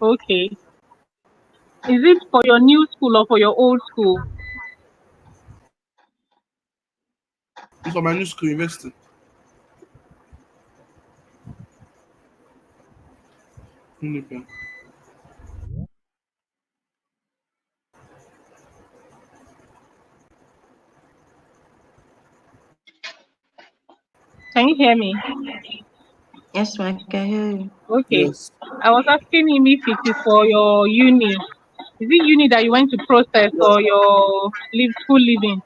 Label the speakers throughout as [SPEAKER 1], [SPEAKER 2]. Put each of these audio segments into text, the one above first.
[SPEAKER 1] Okay. Is it for your new school or for your old school?
[SPEAKER 2] It's for my new school, university. Uniben.
[SPEAKER 1] Can you hear me?
[SPEAKER 3] Yes, I can hear you.
[SPEAKER 1] Okay.
[SPEAKER 2] Yes.
[SPEAKER 1] I was asking him if it is for your uni. Is it uni that you went to process or your school living?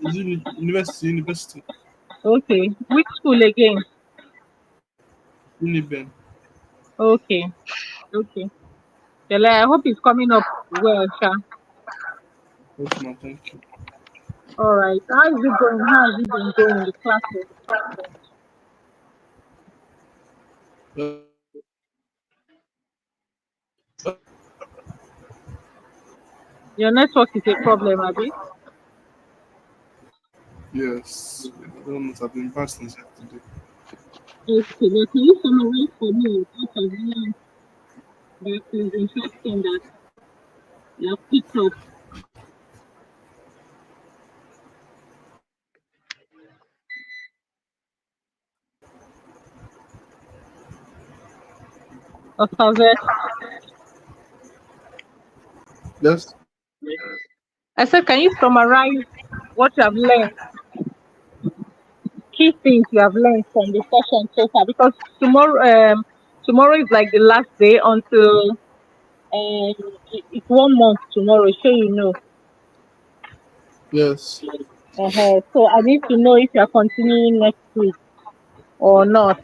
[SPEAKER 2] Is it university? University.
[SPEAKER 1] Okay. Which school again?
[SPEAKER 2] Uniben.
[SPEAKER 1] Okay. Okay. Well, I hope it's coming up well, Sha.
[SPEAKER 2] Yes, ma'am. Thank you.
[SPEAKER 1] All right. How is it going? How has it been going in the classes?
[SPEAKER 2] Uh,
[SPEAKER 1] Your network is a problem, Abby.
[SPEAKER 2] yes. I don't know. I've been bad since yesterday.
[SPEAKER 1] Okay. But can you summarize for me what have you that is interesting that you have picked up? Osaze?
[SPEAKER 2] Yes.
[SPEAKER 1] I said, can you summarize what you have learned, key things you have learned from the session so far? Because tomorrow is like the last day until it's 1 month tomorrow. Sure, you know.
[SPEAKER 2] Yes.
[SPEAKER 1] So I need to know if you are continuing next week or not.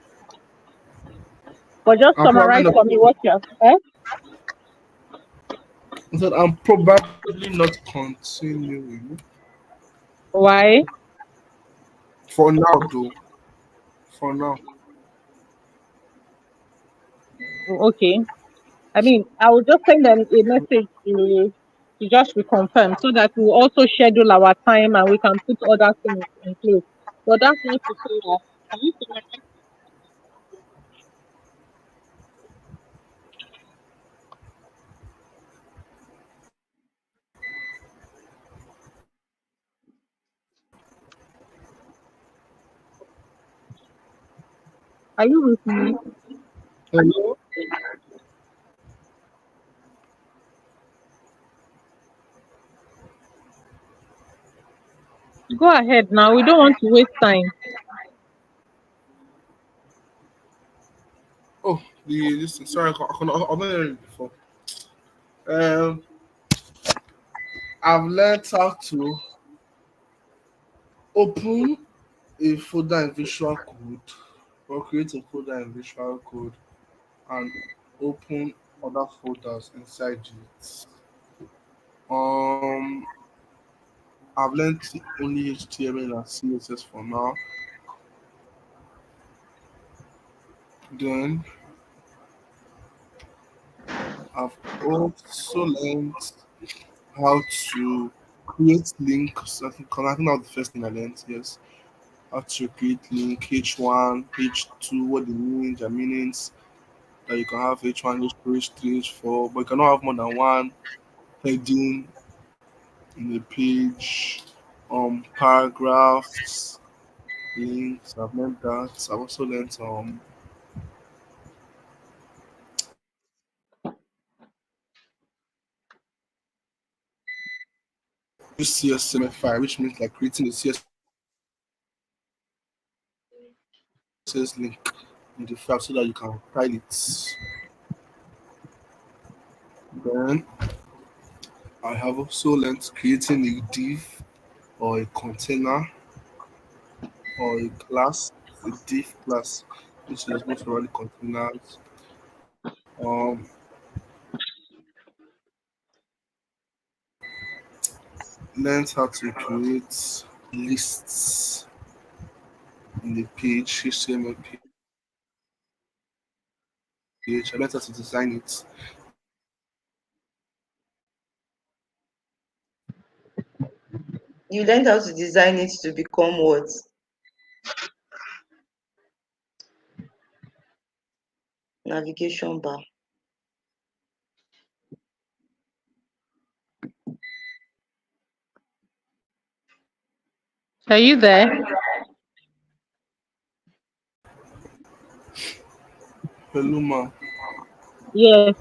[SPEAKER 1] But just
[SPEAKER 2] I'm probably
[SPEAKER 1] summarize
[SPEAKER 2] not.
[SPEAKER 1] for me what you have.
[SPEAKER 2] I said I'm probably not continuing
[SPEAKER 1] Why?
[SPEAKER 2] for now, though. For now.
[SPEAKER 1] Okay. I mean, I will just send them a message to just reconfirm so that we'll also schedule our time and we can put other things in place. But that's not to say that. Can you summarize? Are you with me?
[SPEAKER 2] Hello.
[SPEAKER 1] Go ahead now. We don't want to waste time.
[SPEAKER 2] Oh, the this. Sorry, I've not heard it before. Um, I've learned how to open a folder in Visual Code or create a folder in Visual Code and open other folders inside it. Um, I've learned only HTML and CSS for now. Then I've also learned how to create links. I think that was the first thing I learned. Yes, how to create link H1, H2, what they mean, their meanings. That you can have H1, H2, H3, H4, but you cannot have more than one heading in a page. Paragraphs, links. I've learned that. I've also learned use CSS file, which means like creating a CSS link in the file so that you can file it. Then I have also learned creating a div or a container or a class, a div class, which is most probably containers. Um, learned how to create lists in the page, HTML page. I learned how to design it.
[SPEAKER 3] You learned how to design it to become what? Navigation bar.
[SPEAKER 1] Are you there?
[SPEAKER 2] Hello, ma.
[SPEAKER 1] Yes.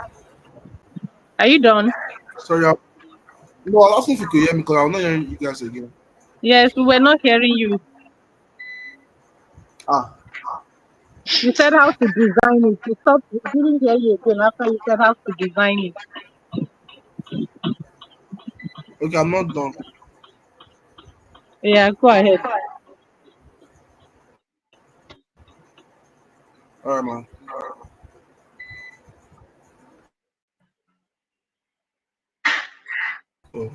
[SPEAKER 1] Are you done?
[SPEAKER 2] Sorry, no, I was asking if you could hear me because I'm not hearing you guys again.
[SPEAKER 1] Yes, we were not hearing you.
[SPEAKER 2] Ah,
[SPEAKER 1] You said how to design it. You stopped. We didn't hear you again after you said how to design it.
[SPEAKER 2] okay, I'm not done.
[SPEAKER 1] Yeah, go ahead.
[SPEAKER 2] All right, man. Oh,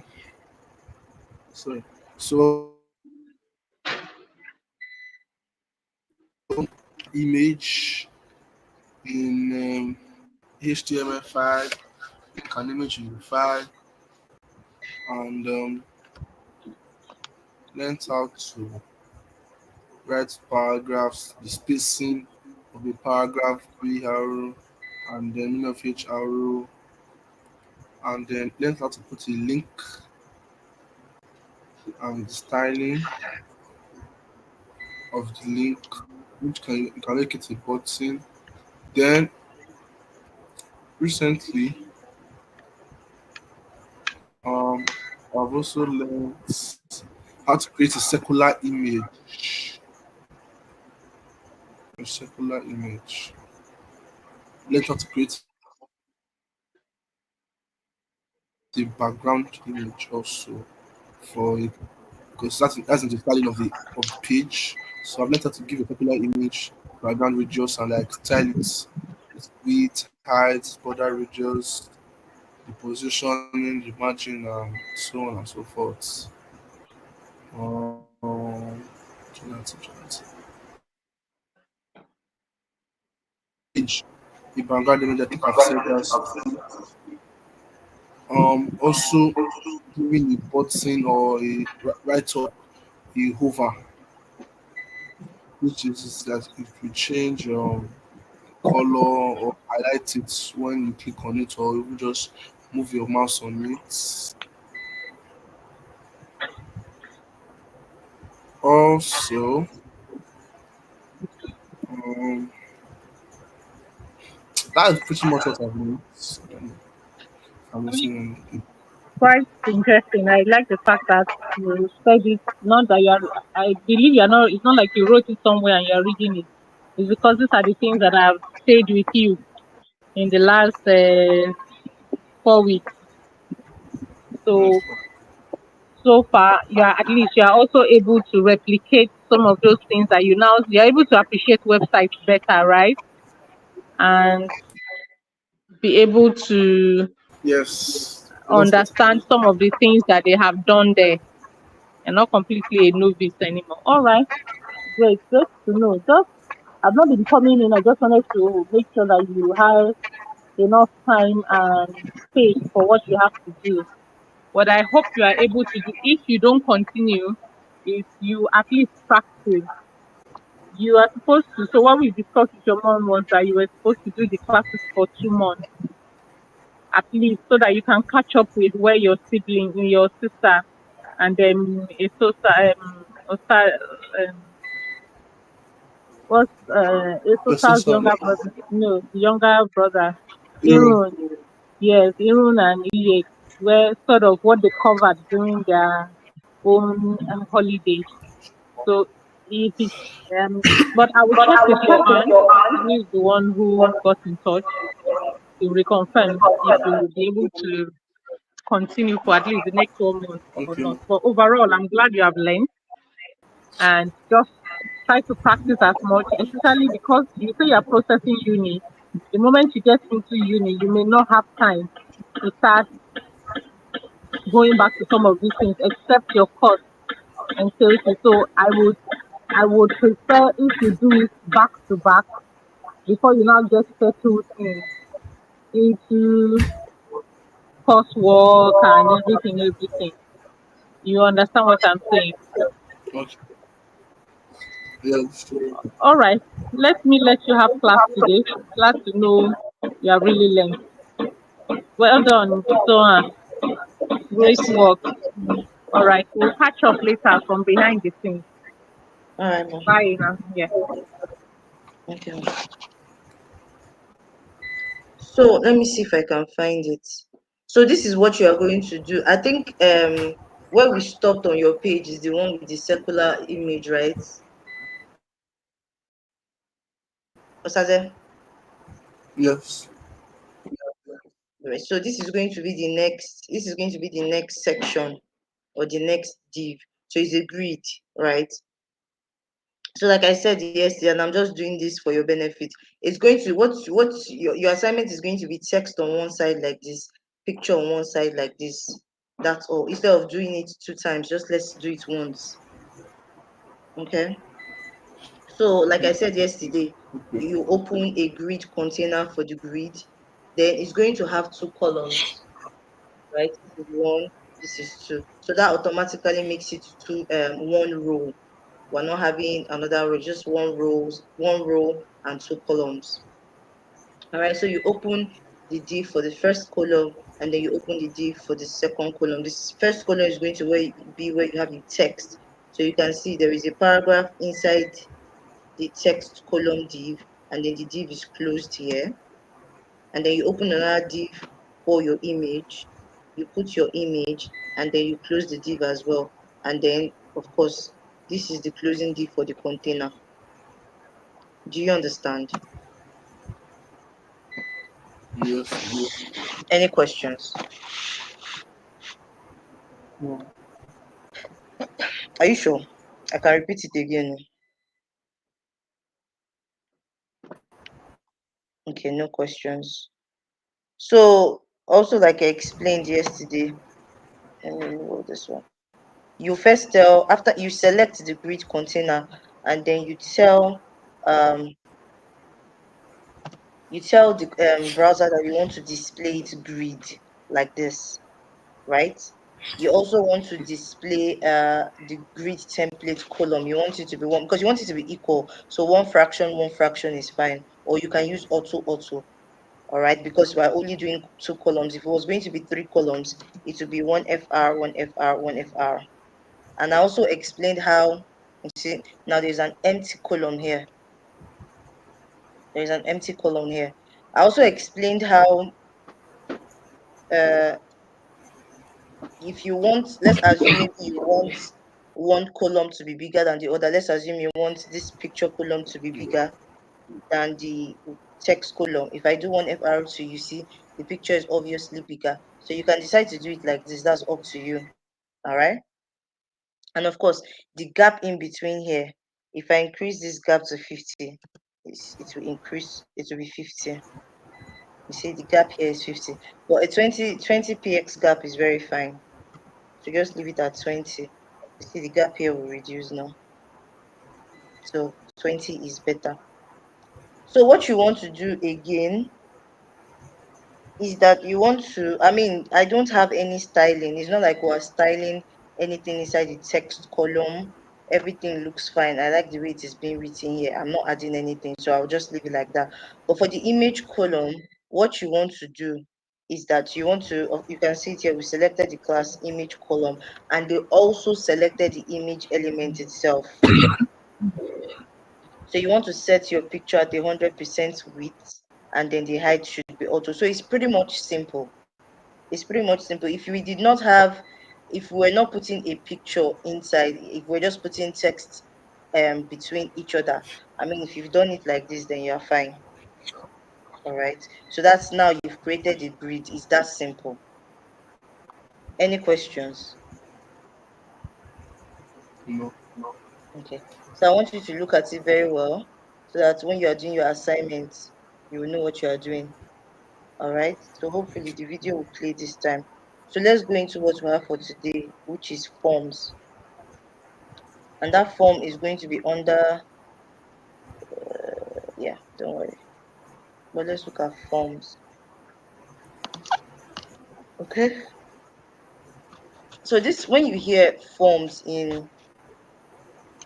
[SPEAKER 2] sorry. So, image in HTML5, an image in the file, and learned how to write paragraphs, the spacing of a paragraph, B arrow, and then meaning of each arrow, and then learned how to put a link and the styling of the link, which can make it a button. Then recently, um, I've also learned how to create a circular image. A circular image. Learned how to create the background image also for it because that's in the styling of the page. So I've learned how to give a popular image, background radius, and like style it, its width, height, border radius, the positioning, the margin, and so on and so forth. Internet. Page, the background image. I think I've said that. Also giving a button or a write up, a hover, which is that if you change color or highlight it when you click on it, or even just move your mouse on it. Also, um, that is pretty much what I've learned. I'm listening.
[SPEAKER 1] Quite interesting. I like the fact that you said it. Not that you are. I believe you are not. It's not like you wrote it somewhere and you are reading it. It's because these are the things that have stayed with you in the last 4 weeks. So
[SPEAKER 2] Okay.
[SPEAKER 1] so far, you are at least you are also able to replicate some of those things that you're able to appreciate websites better, right? And be able to
[SPEAKER 2] Yes, that's better.
[SPEAKER 1] understand some of the things that they have done there and not completely a novice anymore. All right, great, great to know. Just I've not been coming in. I just wanted to make sure that you have enough time and space for what you have to do. What I hope you are able to do, if you don't continue, is you at least practice. You are supposed to. So what we discussed with your mom was that you were supposed to do the classes for 2 months at least, so that you can catch up with where your sister, and then a sister, what's a
[SPEAKER 2] Your
[SPEAKER 1] sister's
[SPEAKER 2] sister,
[SPEAKER 1] younger brother? No, the younger brother,
[SPEAKER 2] Aaron.
[SPEAKER 1] Irun. Yes, Irun and Iye, where sort of what they covered during their own holidays. So if it, but I will
[SPEAKER 3] But
[SPEAKER 1] check
[SPEAKER 3] I
[SPEAKER 1] with
[SPEAKER 3] will
[SPEAKER 1] your
[SPEAKER 3] check with
[SPEAKER 1] aunt,
[SPEAKER 3] your aunt.
[SPEAKER 1] who is the one who got in touch, to reconfirm if you will be able to continue for at least the next 1 month or
[SPEAKER 2] Okay.
[SPEAKER 1] not. But overall, I'm glad you have learned, and just try to practice as much, especially because you say you're processing uni. The moment you get into uni, you may not have time to start going back to some of these things, except your course entails it. So I would prefer if you do it back to back before you now get settled into coursework and everything. You understand what I'm saying?
[SPEAKER 2] Okay. Yes.
[SPEAKER 1] All right. Let you have class today. Glad to know you have really learned. Well done, so great work. All right. We'll catch up later from behind the scenes.
[SPEAKER 3] All right, ma.
[SPEAKER 1] Bye now. Yeah.
[SPEAKER 3] Okay. So let me see if I can find it. So this is what you are going to do. I think where we stopped on your page is the one with the circular image, right? Osaze?
[SPEAKER 2] Yes.
[SPEAKER 3] Right. So this is going to be the next section or the next div. So it's a grid, right? So like I said yesterday, and I'm just doing this for your benefit. It's going to what your assignment is going to be text on one side like this, picture on one side like this. That's all. Instead of doing it two times, just let's do it once. Okay. So like I said yesterday,
[SPEAKER 2] Okay.
[SPEAKER 3] you open a grid container for the grid, then it's going to have two columns, right? This is one, this is two. So that automatically makes it one row. We're not having another row, just one row and two columns. All right, so you open the div for the first column and then you open the div for the second column. This first column is going to be where you have the text. So you can see there is a paragraph inside the text column div, and then the div is closed here. And then you open another div for your image. You put your image and then you close the div as well. And then, of course, this is the closing div for the container. Do you understand?
[SPEAKER 2] Yes.
[SPEAKER 3] Any questions?
[SPEAKER 2] No.
[SPEAKER 3] Are you sure? I can repeat it again. Okay, no questions. So, also, like I explained yesterday, let me roll this one. You first tell, after you select the grid container, and then um, you tell the browser that you want to display its grid like this, right? You also want to display the grid template column. You want it to be one because you want it to be equal. So one fraction is fine. Or you can use auto, all right, because we're only doing two columns. If it was going to be three columns, it would be one FR, one FR, one FR. And I also explained how, you see, now there's an empty column here. There's an empty column here. I also explained how uh, if you want, let's assume maybe you want one column to be bigger than the other. Let's assume you want this picture column to be bigger than the text column. If I do one FR2, you see the picture is obviously bigger. So you can decide to do it like this. That's up to you. All right. And of course, the gap in between here, if I increase this gap to 50, it will increase, it will be 50. You see, the gap here is 50. But a 20 px gap is very fine. So just leave it at 20. You see, the gap here will reduce now. So 20 is better. So what you want to do again is that you want to, I mean, I don't have any styling. It's not like we're styling anything inside the text column. Everything looks fine. I like the way it is being written here. I'm not adding anything, so I'll just leave it like that. But for the image column, what you want to do is that you want to, you can see it here, we selected the class image column, and they also selected the image element itself. So you want to set your picture at 100% width, and then the height should be auto. So it's pretty much simple. It's pretty much simple. If we did not have, if we're not putting a picture inside, if we're just putting text between each other, I mean, if you've done it like this, then you're fine. All right. So that's now you've created a grid. It's that simple. Any questions?
[SPEAKER 2] No.
[SPEAKER 3] Okay. So I want you to look at it very well so that when you are doing your assignments, you will know what you are doing. All right. So hopefully the video will play this time. So let's go into what we have for today, which is forms. And that form is going to be under, yeah, don't worry. But let's look at forms. Okay. So this, when you hear forms in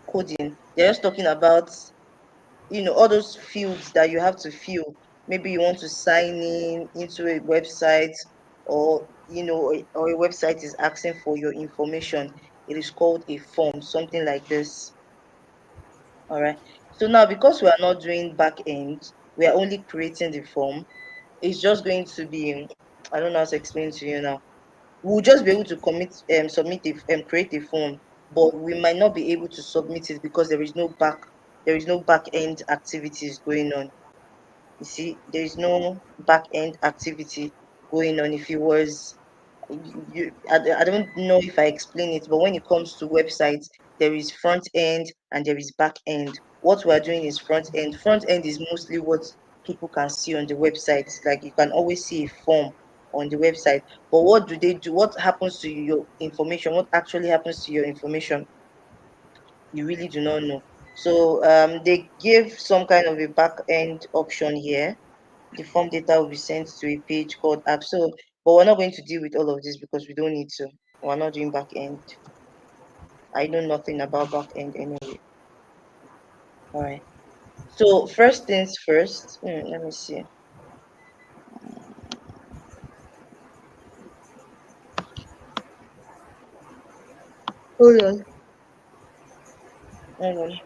[SPEAKER 3] coding, they're just talking about, all those fields that you have to fill. Maybe you want to sign in into a website, or or a website is asking for your information, it is called a form, something like this. All right. So now, because we are not doing back end, we are only creating the form. It's just going to be, I don't know how to explain to you now. We'll just be able to submit create a form, but we might not be able to submit it because there is no back end activities going on. You see, there is no back end activity going on. If it was, I don't know if I explain it, but when it comes to websites, there is front end and there is back end. What we are doing is front end. Front end is mostly what people can see on the website. Like you can always see a form on the website. But what do they do? What happens to your information? What actually happens to your information? You really do not know. So they give some kind of a back end option here. The form data will be sent to a page called app. So, but we're not going to deal with all of this because we don't need to. We're not doing back end. I know nothing about back end anyway. All right. So first things first. Let me see. Hold on. Hold on.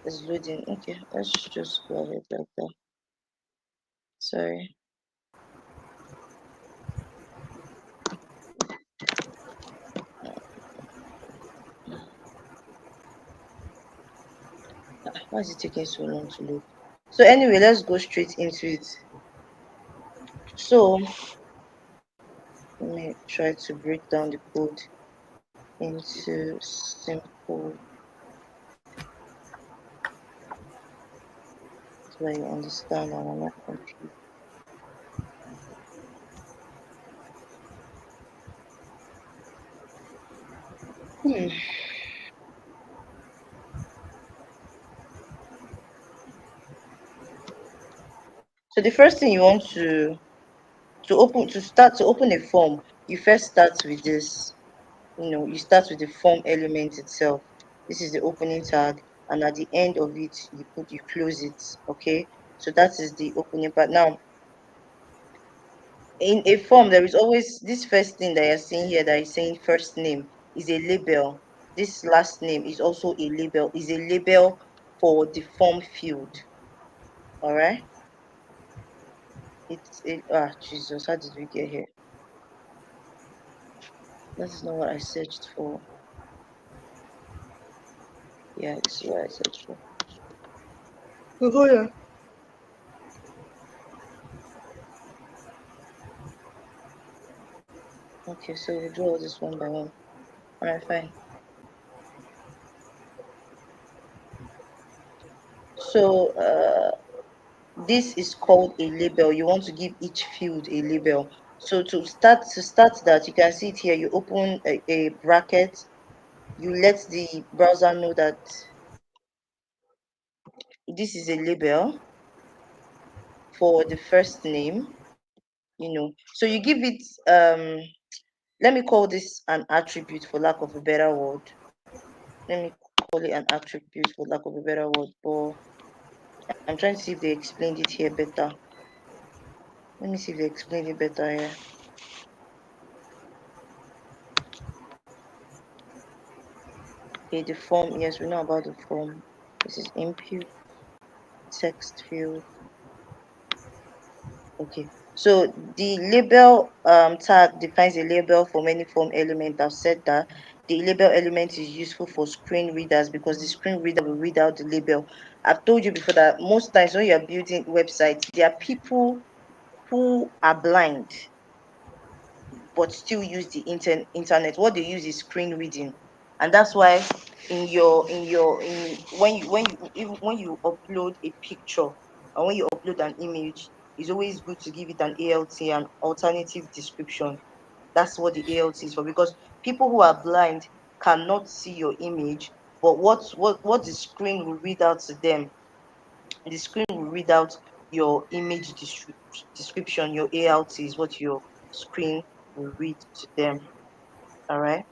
[SPEAKER 3] It's loading. Okay, let's just go ahead like that. Sorry. Why is it taking so long to load? So anyway, let's go straight into it. So let me try to break down the code into simple so that you understand and I'm not confused. Hmm. So the first thing you want to open a form, you first start with this. You start with the form element itself. This is the opening tag, and at the end of it, you close it. Okay, so that is the opening part. Now, in a form, there is always this first thing that you're seeing here that is saying first name is a label. This last name is also a label. Is a label for the form field. All right. Jesus, how did we get here? That is not what I searched for. Yeah, this is what I searched for. Oh, yeah. Okay, so we'll do all this one by one. All right, fine. So this is called a label. You want to give each field a label. So to start that, you can see it here. You open a bracket. You let the browser know that this is a label for the first name. So you give it. Let me call this an attribute for lack of a better word. Let me call it an attribute for lack of a better word. But I'm trying to see if they explained it here better. Let me see if they explained it better here. Okay, the form. Yes, we know about the form. This is input text field. Okay. So the label tag defines a label for many form element. I've said that the label element is useful for screen readers because the screen reader will read out the label. I've told you before that most times when you're building websites, there are people who are blind but still use the internet. What they use is screen reading, and that's why when you upload a picture and when you upload an image, it's always good to give it an ALT, an alternative description. That's what the ALT is for, because people who are blind cannot see your image, but what the screen will read out to them, the screen will read out your image description. Your ALT is what your screen will read to them. All right.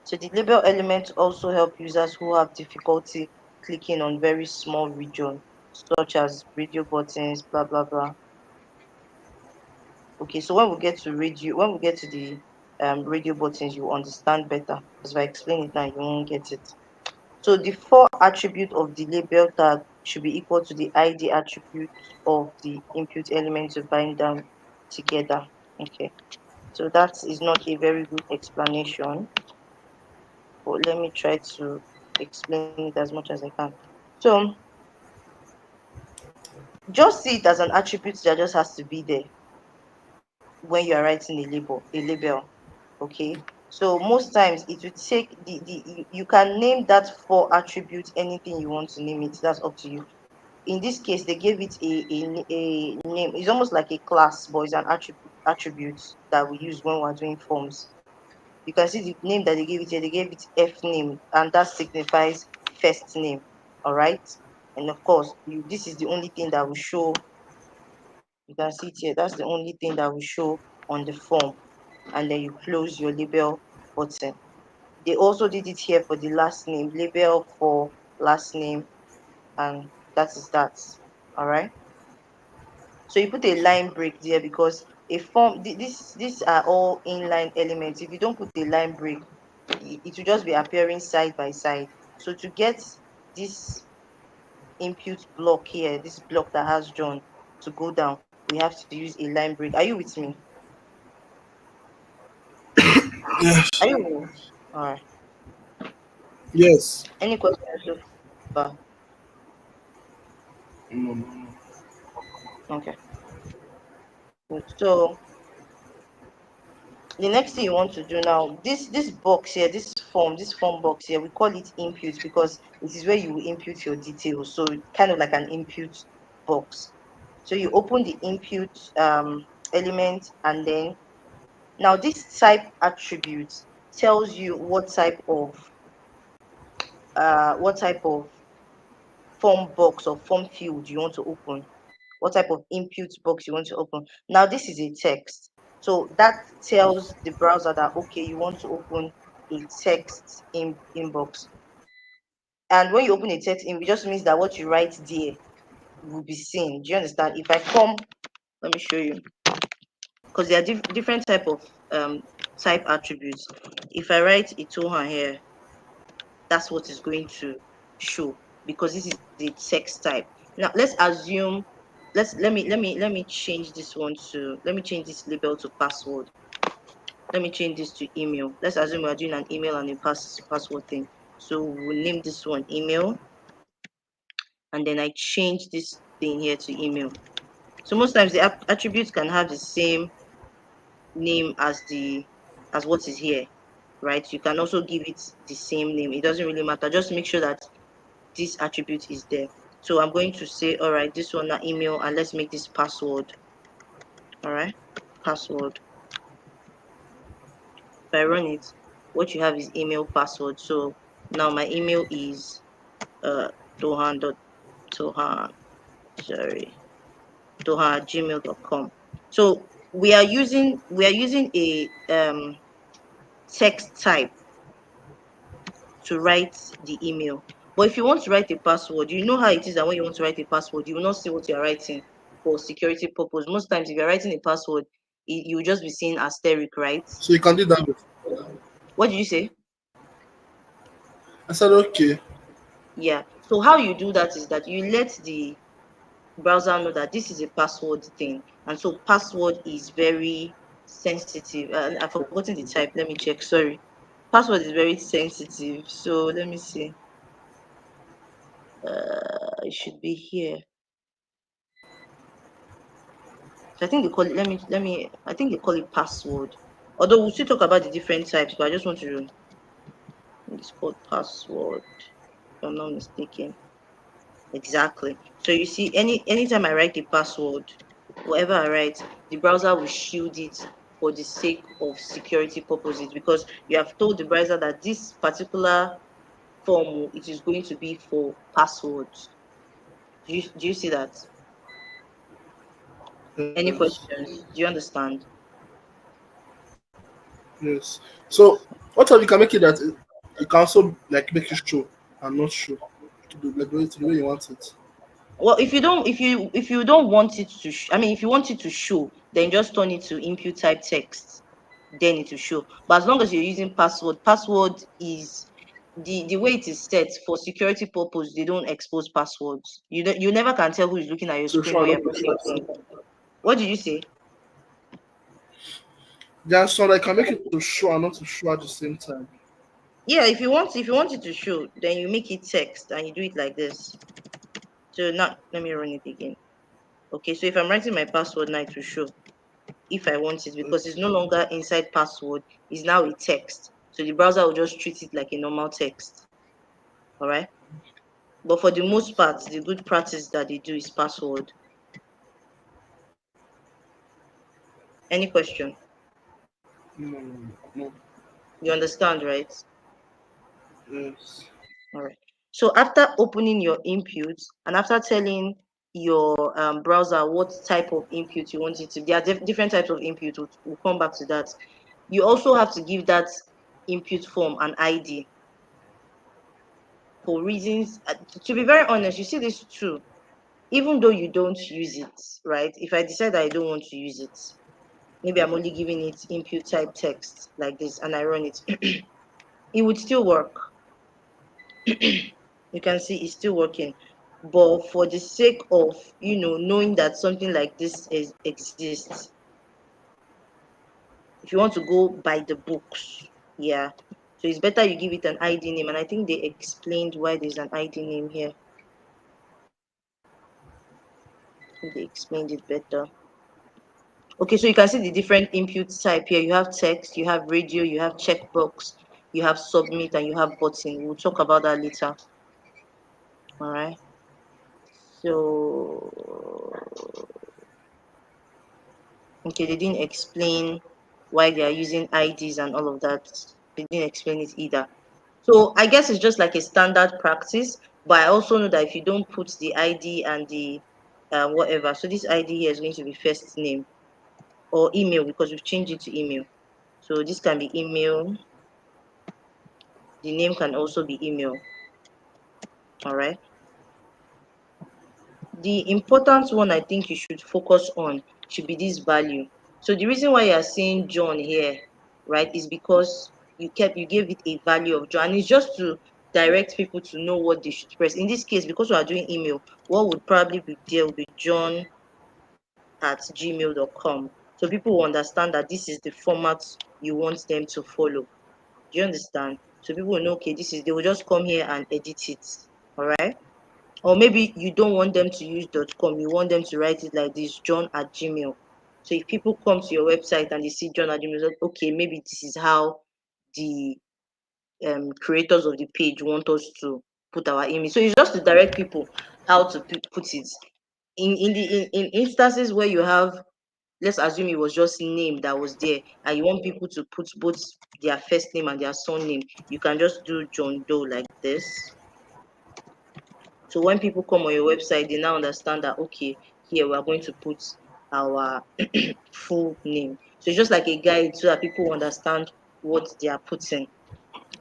[SPEAKER 3] So the label elements also help users who have difficulty clicking on very small region, such as radio buttons, blah blah blah. Okay, so when we get to the radio buttons, you understand better. Because if I explain it now, you won't get it. So the four attributes of the label tag should be equal to the ID attribute of the input element to bind them together. Okay, so that is not a very good explanation, but let me try to explain it as much as I can. So just see it as an attribute that just has to be there when you are writing a label. Okay. So most times it will take you can name that four attributes anything you want to name it. That's up to you. In this case, they gave it a name. It's almost like a class, but it's an attribute that we use when we're doing forms. You can see the name that they gave it here. They gave it F name, and that signifies first name. All right. And of course, this is the only thing that will show. You can see it here. That's the only thing that will show on the form. And then you close your label button. They also did it here for the last name, label for last name, and that is that. All right. So you put a line break there because a form, these are all inline elements. If you don't put a line break, it will just be appearing side by side. So to get this input block here, this block that has John to go down, we have to use a line break. Are you with me?
[SPEAKER 2] Yes.
[SPEAKER 3] Are you with me? All right.
[SPEAKER 2] Yes.
[SPEAKER 3] Any questions so far?
[SPEAKER 2] No, no, no.
[SPEAKER 3] Okay. Good. So the next thing you want to do now, this box here, this form box here, we call it input because it is where you will input your details. So kind of like an input box. So you open the input element, and then now this type attribute tells you what type of form box or form field you want to open, what type of input box you want to open. Now, this is a text. So that tells the browser that, okay, you want to open a text inbox. And when you open a text in, it just means that what you write there will be seen. Do you understand? If I come, let me show you, because there are different type attributes. If I write Itoha here, that's what is going to show because this is the text type. Now let's assume let me change this one to let me change this label to password. Let me change this to email. Let's assume we're doing an email and a password thing. So we'll name this one email, and then I change this thing here to email. So most times the attributes can have the same name as what is here, right? You can also give it the same name. It doesn't really matter. Just make sure that this attribute is there. So I'm going to say, all right, this one, now email, and let's make this password. All right, password. If I run it, what you have is email password. So now my email is tohan.tohan, sorry, tohan@gmail.com. So we are using a text type to write the email. But if you want to write a password, you know how it is that when you want to write a password, you will not see what you're writing for security purpose. Most times, if you're writing a password, you will just be seeing asterisk, right?
[SPEAKER 2] So you can do that.
[SPEAKER 3] What did you say?
[SPEAKER 2] I said okay.
[SPEAKER 3] Yeah. So how you do that is that you let the browser know that this is a password thing, and so password is very sensitive. I've forgotten the type. Let me check. Sorry. Password is very sensitive. So let me see. It should be here. So I think they call it. Let me. I think they call it password. Although we'll still talk about the different types, but I just want to. It's called password. If I'm not mistaken. Exactly. So you see, anytime I write a password, whatever I write, the browser will shield it for the sake of security purposes because you have told the browser that this particular form it is going to be for passwords. Do you see that? Any
[SPEAKER 2] Yes.
[SPEAKER 3] questions? Do you understand?
[SPEAKER 2] Yes. So what if you can make it that it can also like make you show and not show to the way you want it?
[SPEAKER 3] Well, if you don't want it to I mean, if you want it to show, then just turn it to input type text, then it will show. But as long as you're using password is the way it is set for security purpose. They don't expose passwords. You never can tell who is looking at your
[SPEAKER 2] To
[SPEAKER 3] screen
[SPEAKER 2] show
[SPEAKER 3] when
[SPEAKER 2] and
[SPEAKER 3] you're
[SPEAKER 2] not to
[SPEAKER 3] pressing a
[SPEAKER 2] show.
[SPEAKER 3] button. What did you say?
[SPEAKER 2] There are some that can make it to show and not to show at the same time.
[SPEAKER 3] Yeah, if you want it to show, then you make it text and you do it like this. So now let me run it again. Okay, so if I'm writing my password now, it will show if I want it, because it's no longer inside password, it's now a text. So the browser will just treat it like a normal text. All right. But for the most part, the good practice that they do is password. Any question?
[SPEAKER 2] No.
[SPEAKER 3] You understand, right?
[SPEAKER 2] Yes.
[SPEAKER 3] All right. So after opening your inputs and after telling your browser what type of input you want it to, there are different types of input. We'll come back to that. You also have to give that input form an ID for reasons. To be very honest, you see this too. Even though you don't use it, right? If I decide that I don't want to use it, maybe I'm only giving it input type text like this and I run it, it would still work. You can see it's still working. But for the sake of, knowing that something like this exists, if you want to go by the books, yeah. So it's better you give it an ID name. And I think they explained why there's an ID name here. They explained it better. Okay, so you can see the different input type here. You have text, you have radio, you have checkbox, you have submit, and you have button. We'll talk about that later. All right. So, okay, they didn't explain why they are using IDs and all of that. They didn't explain it either. So I guess it's just like a standard practice. But I also know that if you don't put the ID and the whatever, so this ID here is going to be first name or email because we've changed it to email. So this can be email. The name can also be email. All right. The important one I think you should focus on should be this value. So the reason why you are saying John here, right, is because you gave it a value of John. And it's just to direct people to know what they should press. In this case, because we are doing email, what would probably be there will be john@gmail.com. So people will understand that this is the format you want them to follow. Do you understand? So people will know, okay, they will just come here and edit it. All right. Or maybe you don't want them to use .com, you want them to write it like this, john@gmail. So if people come to your website and they see john@gmail, okay, maybe this is how the creators of the page want us to put our image. So it's just to direct people how to put it. In instances where you have, let's assume it was just name that was there, and you want people to put both their first name and their surname, you can just do John Doe like this. So when people come on your website, they now understand that, okay, here we are going to put our full name. So it's just like a guide so that people understand what they are putting.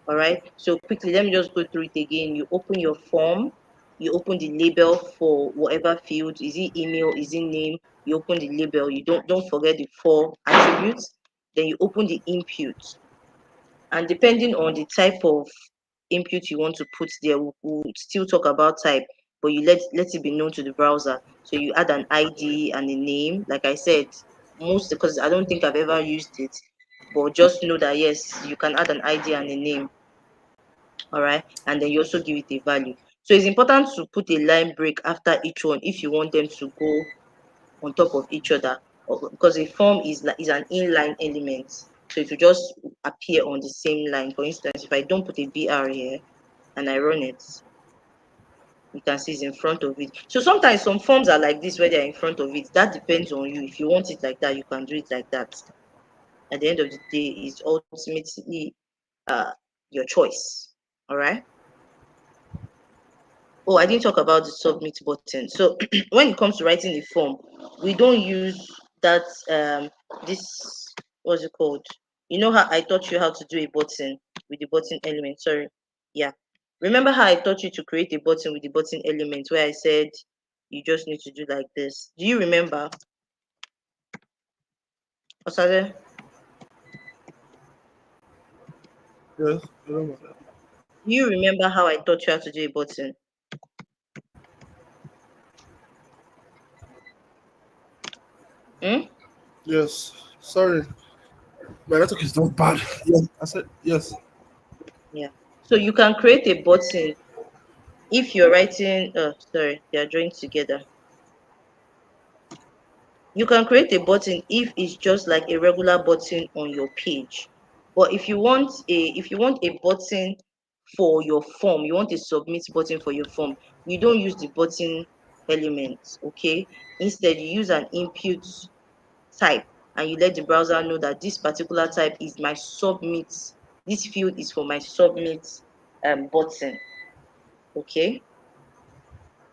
[SPEAKER 3] All right. So quickly, let me just go through it again. You open your form, you open the label for whatever field. Is it email? Is it name? You open the label. You don't forget the 4 attributes. Then you open the input. And depending on the type of input you want to put there, we'll still talk about type, but you let it be known to the browser. So you add an ID and a name. Like I said, most because I don't think I've ever used it, but just know that yes, you can add an ID and a name. All right, and then you also give it a value. So it's important to put a line break after each one if you want them to go on top of each other, because a form is an inline element, so it will just appear on the same line. For instance, if I don't put a BR here and I run it, you can see it's in front of it. So sometimes some forms are like this where they're in front of it. That depends on you. If you want it like that, you can do it like that. At the end of the day, it's ultimately uh, your choice. All right. Oh, I didn't talk about the submit button. So when it comes to writing the form, we don't use that this what's it called? You know how I taught you how to do a button with the button element? Sorry. Yeah. Remember how I taught you to create a button with the button element where I said you just need to do like this? Do you remember? Osade?
[SPEAKER 2] Yes, I don't know.
[SPEAKER 3] Do you remember how I taught you how to do a button? Hmm?
[SPEAKER 2] Yes. Sorry. My network is not bad. Yeah, I said yes.
[SPEAKER 3] Yeah. So you can create a button if you're writing, oh, sorry, they are joined together. You can create a button if it's just like a regular button on your page. But if you want a button for your form, you want a submit button for your form, you don't use the button element, okay? Instead, you use an input type and you let the browser know that this particular type is my submit. This field is for my submit button, okay?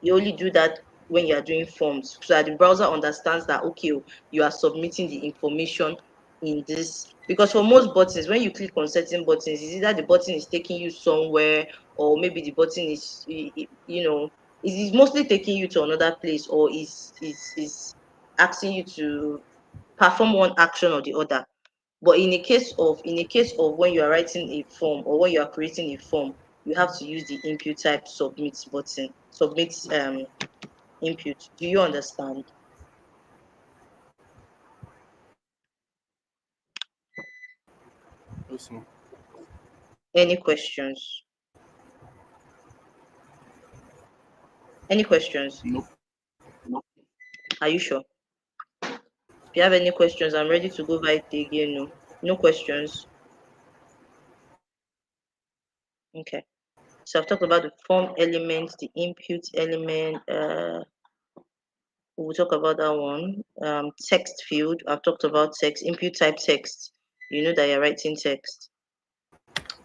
[SPEAKER 3] You only do that when you are doing forms so that the browser understands that, okay, you are submitting the information in this. Because for most buttons, when you click on certain buttons, is either the button is taking you somewhere, or maybe the button is, it is mostly taking you to another place, or is asking you to perform one action or the other. But in a case of when you are writing a form or when you are creating a form, you have to use the input type submit button, submit input. Do you understand?
[SPEAKER 2] Yes, ma'am.
[SPEAKER 3] Any questions? Any questions?
[SPEAKER 2] Nope.
[SPEAKER 3] Are you sure? If you have any questions, I'm ready to go over it again. No, no questions. Okay. So I've talked about the form element, the input element. We'll talk about that one. Text field. I've talked about text. Input type text. You know that you're writing text.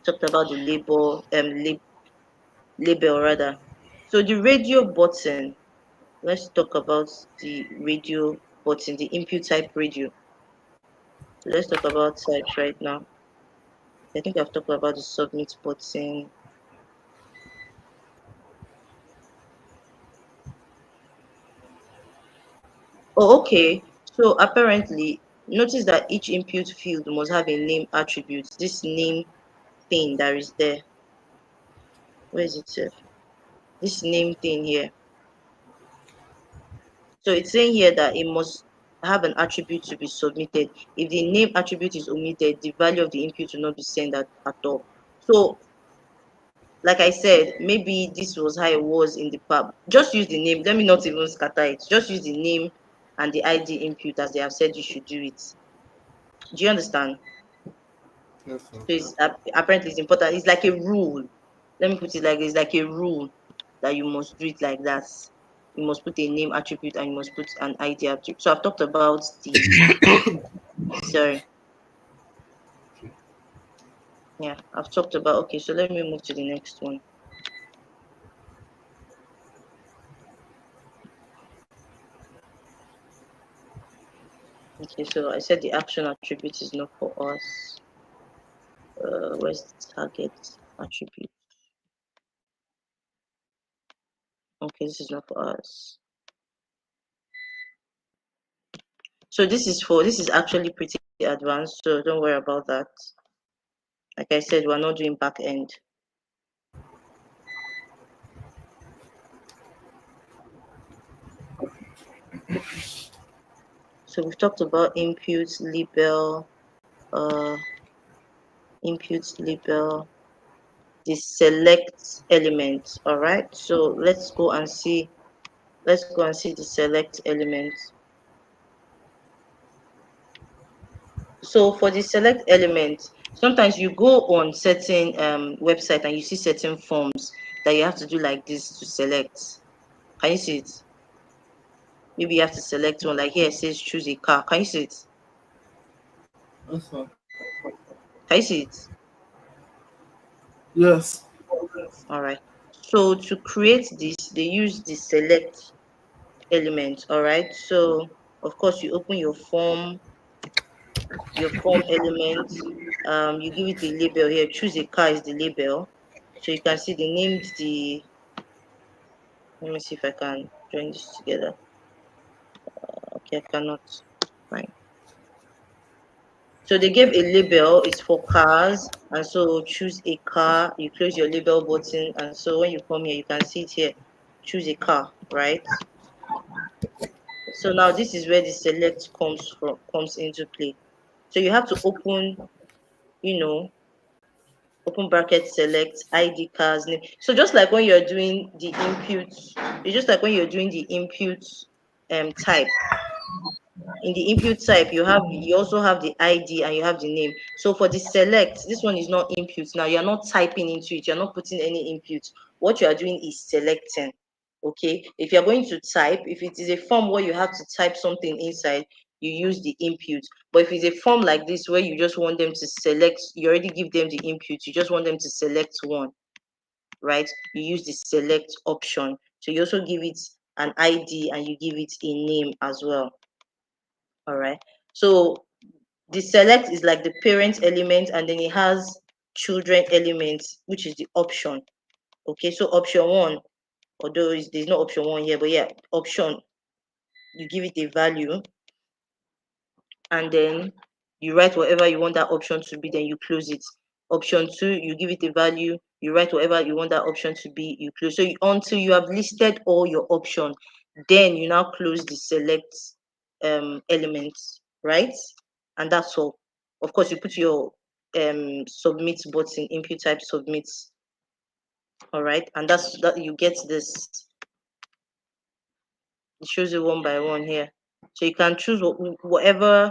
[SPEAKER 3] Talked about the label rather. So the radio button. Let's talk about the radio button, the input type radio. So let's talk about types right now. I think I've talked about the submit button. Oh, okay. So apparently, notice that each input field must have a name attribute. This name thing that is there. Where is it? This name thing here. So it's saying here that it must have an attribute to be submitted. If the name attribute is omitted, the value of the input will not be sent at all. So, like I said, maybe this was how it was in the past. Just use the name. Let me not even scatter it. Just use the name and the ID input as they have said you should do it. Do you understand?
[SPEAKER 2] Yes, ma'am.
[SPEAKER 3] So it's apparently it's important. It's like a rule. Let me put it like this: like a rule that you must do it like that. You must put a name attribute and you must put an ID attribute. So I've talked about the sorry. Yeah, I've talked about okay, so let me move to the next one. Okay, so I said the action attribute is not for us. Where's the target attribute? Okay, this is not for us. So this is actually pretty advanced, so don't worry about that. Like I said, we're not doing back end. So we've talked about input, label, the select element. All right. So let's go and see. Let's go and see the select element. So for the select element, sometimes you go on certain website and you see certain forms that you have to do like this to select. Can you see it? Maybe you have to select one. Like here it says choose a car. Can you see it?
[SPEAKER 2] Yes, ma'am.
[SPEAKER 3] Can you see it?
[SPEAKER 2] Yes.
[SPEAKER 3] All right. So to create this, they use the select element. All right. So of course you open your form element. You give it a label here. Choose a car is the label. So you can see they named the. Let me see if I can join this together. Okay, I cannot. Fine. So they gave a label. It's for cars, and so choose a car. You close your label button, and so when you come here, you can see it here. Choose a car, right? So now this is where the select comes into play. So you have to open, you know, open bracket select ID cars name. So just like when you're doing the input, it's just like when you're doing the input type. In the input type, you also have the ID and you have the name. So for the select, this one is not input. Now you're not typing into it, you're not putting any input. What you are doing is selecting. Okay, if you're going to type, if it is a form where you have to type something inside, you use the input. But if it's a form like this where you just want them to select, you already give them the input, you just want them to select one, right? You use the select option. So you also give it an ID and you give it a name as well. All right. So the select is like the parent element, and then it has children element, which is the option. Okay, so option one, although there's no option one here, but yeah, option, you give it a value, and then you write whatever you want that option to be, then you close it. Option two, you give it a value, you write whatever you want that option to be, you close. So until you have listed all your options, then you now close the select elements, right? And that's all. Of course, you put your submit button, input type submit, all right, and that's that. You get this. It shows you one by one here. So you can choose whatever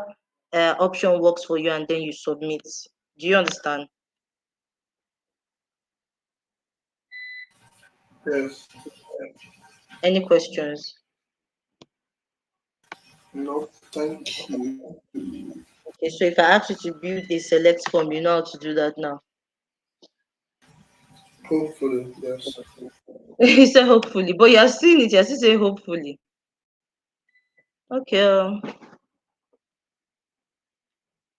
[SPEAKER 3] option works for you and then you submit. Do you understand?
[SPEAKER 2] Yes.
[SPEAKER 3] Any questions?
[SPEAKER 2] No, thank you.
[SPEAKER 3] Okay, so if I ask you to build a select form, you know how to do that now.
[SPEAKER 2] Hopefully, yes.
[SPEAKER 3] You said hopefully, but you're seeing it, you're still saying hopefully. Okay.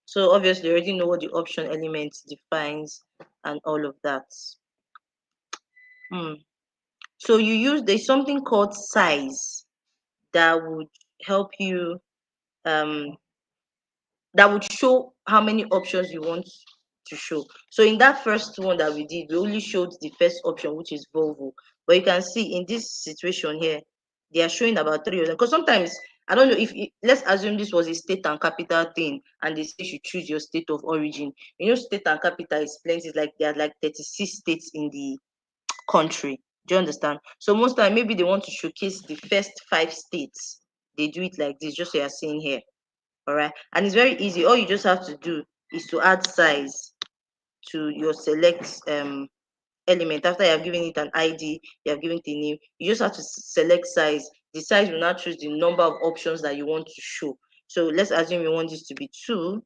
[SPEAKER 3] So obviously you already know what the option element defines and all of that. Hmm. So there's something called size that would help you um that would show how many options you want to show. So in that first one that we did, we only showed the first option, which is Volvo. But you can see in this situation here, they are showing about three of them. Because sometimes, I don't know if, let's assume this was a state and capital thing, and they say you should choose your state of origin. You know, state and capital is plenty, it's like there are like 36 states in the country. Do you understand? So most time, maybe they want to showcase the first 5 states. They do it like this, just so you're seeing here. All right, and it's very easy. All you just have to do is to add size to your select element. After you have given it an ID, you have given it a name, you just have to select size. The size will now choose the number of options that you want to show. So let's assume you want this to be 2.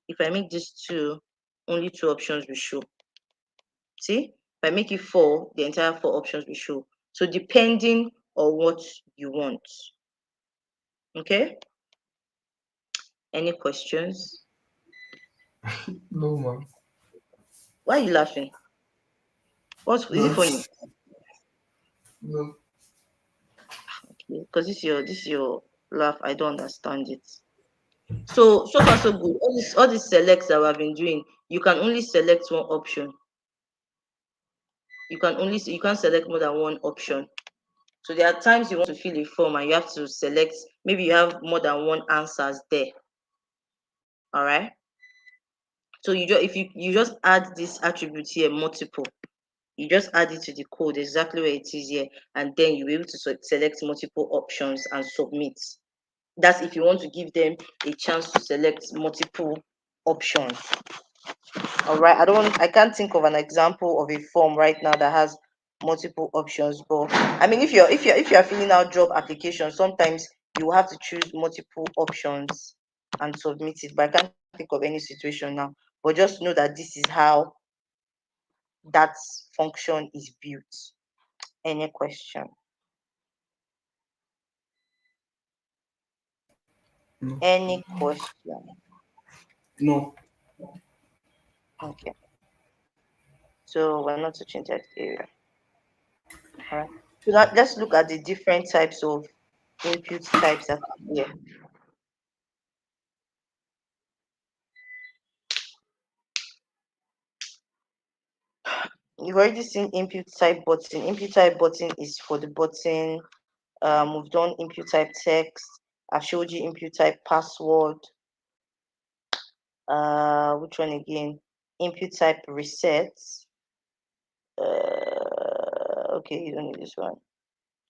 [SPEAKER 3] If I make this 2, only 2 options will show. See, if I make it 4, the entire 4 options will show. So depending on what you want. Okay, any questions?
[SPEAKER 2] No, man.
[SPEAKER 3] Why are you laughing? Is it
[SPEAKER 2] No,
[SPEAKER 3] funny?
[SPEAKER 2] no.
[SPEAKER 3] Because this your laugh, I don't understand it. So far so good. All these selects that we have been doing, you can only select one option. You can't select more than one option. So there are times you want to fill a form and you have to select, maybe you have more than one answers there. All right. So you just add this attribute here, multiple. You just add it to the code exactly where it is here, and then you'll be able to select multiple options and submit. That's if you want to give them a chance to select multiple options. All right. I can't think of an example of a form right now that has multiple options. But I mean, if you're filling out job applications, sometimes you have to choose multiple options and submit it. But I can't think of any situation now. But just know that this is how that function is built. Any question?
[SPEAKER 2] No.
[SPEAKER 3] Any question?
[SPEAKER 2] No.
[SPEAKER 3] Okay. So we're not touching text area. All right. So now let's look at the different types of input types that are here. You've already seen input type button. Input type button is for the button. We've done input type text. I've showed you input type password. Which one again? Input type resets. Okay, you don't need this one.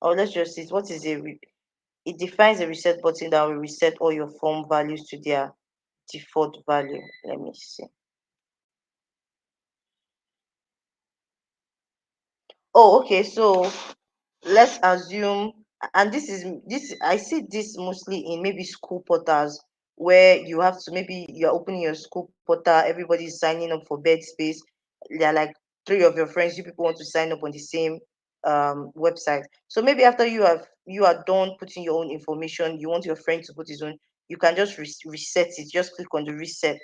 [SPEAKER 3] Oh, let's just see. What is it defines a reset button that will reset all your form values to their default value. Let me see. Oh, okay. So let's assume, and this I see this mostly in maybe school portals where you have to, maybe you're opening your school portal, everybody's signing up for bed space. They're like three of your friends, you people want to sign up on the same website. So maybe after you are done putting your own information, you want your friend to put his own, you can just reset it. Just click on the reset,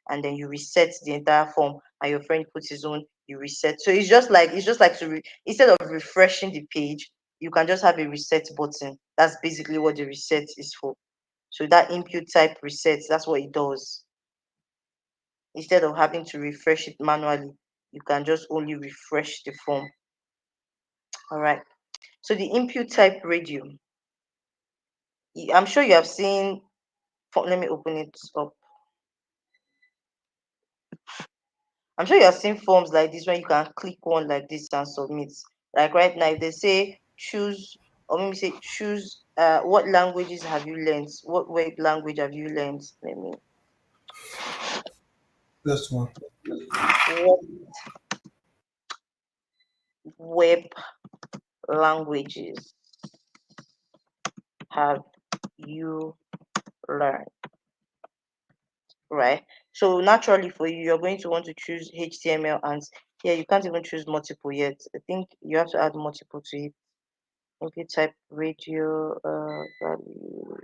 [SPEAKER 3] and then you reset the entire form, and your friend puts his own, you reset. So it's just like instead of refreshing the page, you can just have a reset button. That's basically what the reset is for. So that input type reset, that's what it does. Instead of having to refresh it manually, you can just only refresh the form. All right. So the input type radio, I'm sure you have seen. Let me open it up. I'm sure you have seen forms like this when you can click one like this and submit. Like right now, if they say choose, or let me say choose, what languages have you learned? What web language have you learned? Let me.
[SPEAKER 2] That's one.
[SPEAKER 3] What web languages have you learned? Right. So naturally for you, you're going to want to choose HTML, and yeah, you can't even choose multiple yet. I think you have to add multiple to it. Okay, type radio value.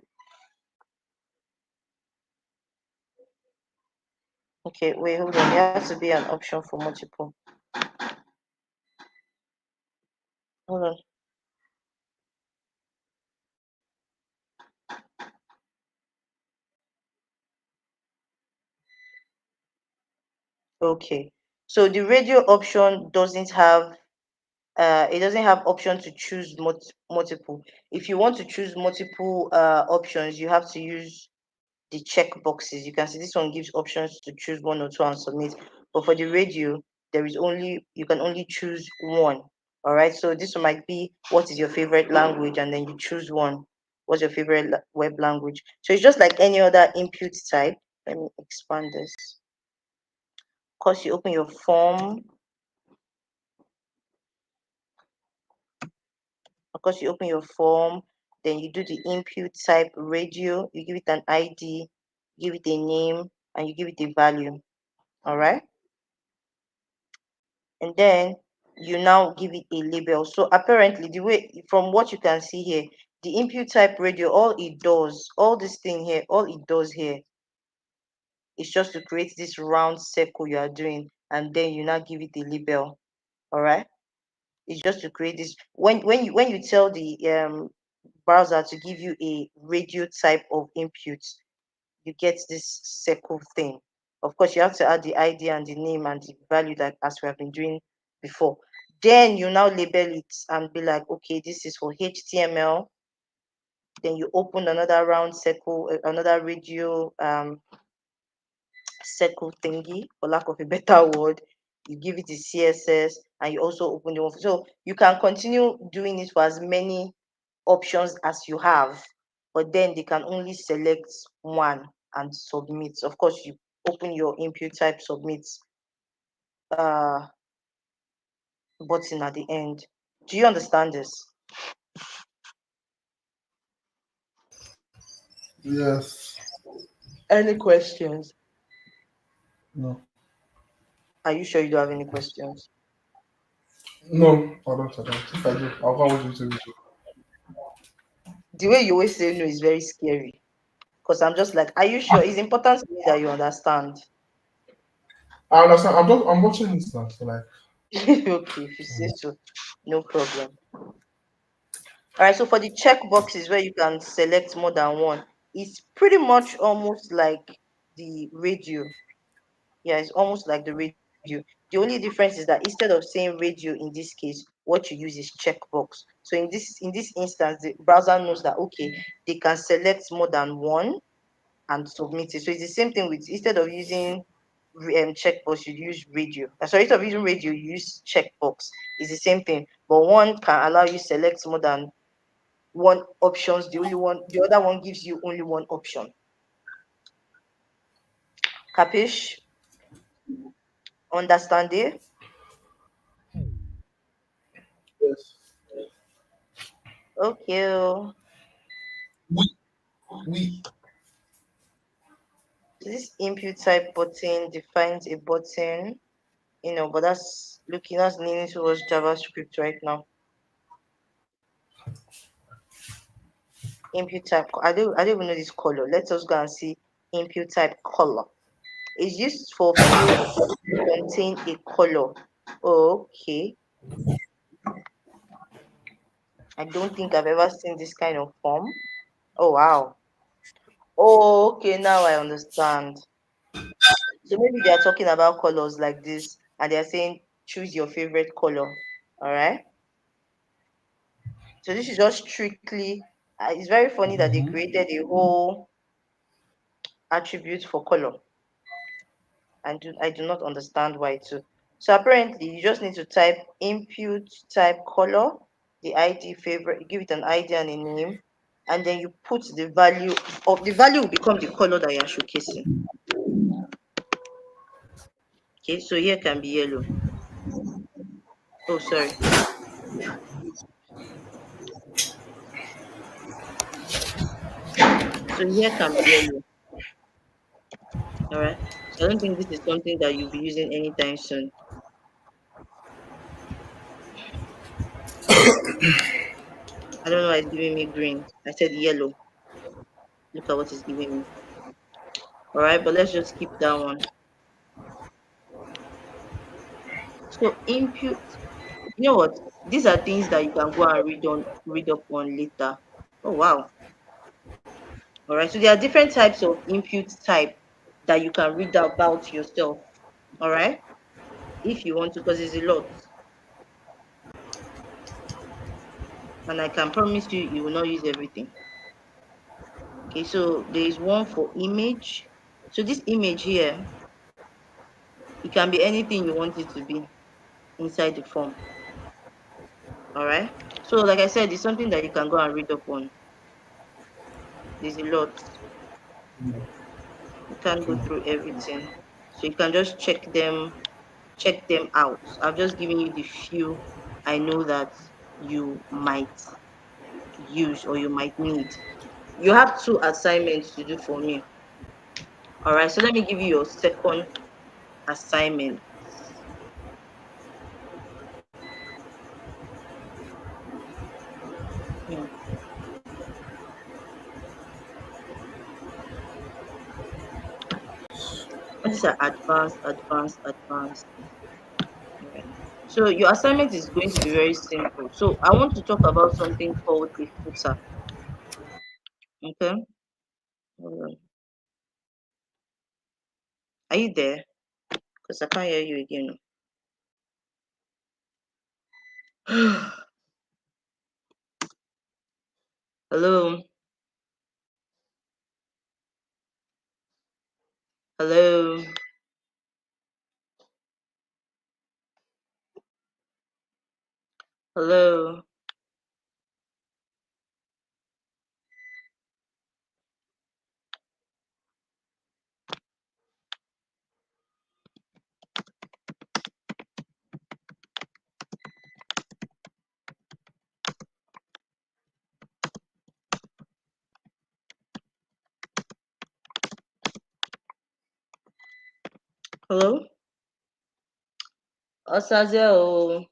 [SPEAKER 3] Okay, wait, hold on. There has to be an option for multiple. Hold on. Okay. So the radio option doesn't have it doesn't have option to choose multiple. If you want to choose multiple options, you have to use the check boxes. You can see this one gives options to choose one or two and submit. But for the radio, there is only, you can only choose one. All right. So this one might be, what is your favorite language, and then you choose one. What's your favorite web language? So it's just like any other input type. Let me expand this. Of course, you open your form. Of course, you open your form. Then you do the input type radio. You give it an ID, give it a name, and you give it a value. All right. And then you now give it a label. So apparently, the way, from what you can see here, the input type radio, all it does, all this thing here, all it does here is just to create this round circle you are doing, and then you now give it a label. All right. It's just to create this. When you tell the browser to give you a radio type of input, you get this circle thing. Of course, you have to add the ID and the name and the value, that as we have been doing before. Then you now label it and be like, okay, this is for HTML. Then you open another round circle, another radio circle thingy, for lack of a better word. You give it a CSS, and you also open the one. So you can continue doing it for as many options as you have, but then they can only select one and submit. Of course, you open your input type submit uh, button at the end. Do you understand this?
[SPEAKER 2] Yes.
[SPEAKER 3] Any questions?
[SPEAKER 2] No.
[SPEAKER 3] Are you sure you don't have any questions?
[SPEAKER 2] No, I don't. I don't. If I do, I'll come with you to video.
[SPEAKER 3] The way you always say no is very scary, because I'm just like, are you sure? It's important to me that you understand.
[SPEAKER 2] I understand. I'm watching this now. So like,
[SPEAKER 3] Okay, if you say so, no problem. All right, so for the check boxes where you can select more than one, it's pretty much almost like the radio. Yeah, it's almost like the radio. The only difference is that instead of saying radio in this case, what you use is checkbox. So in this instance, the browser knows that okay, they can select more than one and submit it. So it's the same thing with instead of using checkbox, you use radio. Sorry, instead of using radio, you use checkbox. It's the same thing, but one can allow you select more than one options. The other one gives you only one option. Capish? Understand it?
[SPEAKER 2] yes,
[SPEAKER 3] Okay. Oh.
[SPEAKER 2] we we
[SPEAKER 3] So this input type button defines a button, but that's leaning towards JavaScript right now. Input type. I don't even know this color. Let us go and see input type color. It's used for fields to contain a color. Okay. I don't think I've ever seen this kind of form. Oh wow. Oh, okay, now I understand. So maybe they are talking about colors like this, and they are saying choose your favorite color. All right. So this is just strictly. It's very funny that they created a whole attribute for color, and I do not understand why too. So apparently, you just need to type input type color, the ID favorite, give it an ID and a name, and then you put the value will become the color that you are showcasing. Okay, so here can be yellow. Oh, sorry. So here can be yellow. All right. So I don't think this is something that you'll be using anytime soon. I don't know why it's giving me green. I said yellow. Look at what it's giving me. All right, but let's just keep that one. So input, you know what? These are things that you can go and read up on later. Oh wow. All right. So there are different types of input type that you can read about yourself. All right. If you want to, because it's a lot. And I can promise you, you will not use everything. Okay, so there is one for image. So this image here, it can be anything you want it to be inside the form. All right. So like I said, it's something that you can go and read up on. There's a lot. You can't go through everything. So you can just check them out. I've just given you the few I know that you might use or you might need. You have 2 assignments to do for me. All right. So let me give you your second assignment. Hmm. And these are advanced, advanced, advanced. Right. So your assignment is going to be very simple. So I want to talk about something called a footer. Okay. Hold on. Are you there? Because I can't hear you again. Hello. Hello. Hello. Hello. Osaze o.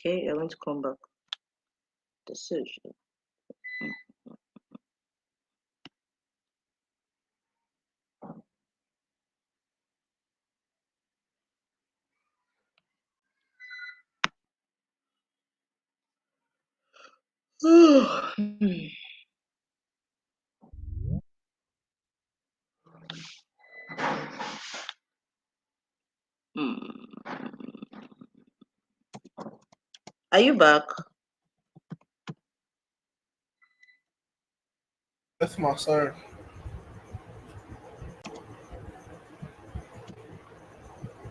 [SPEAKER 3] Okay, I want to come back. Decision. Are you back?
[SPEAKER 2] That's my sir.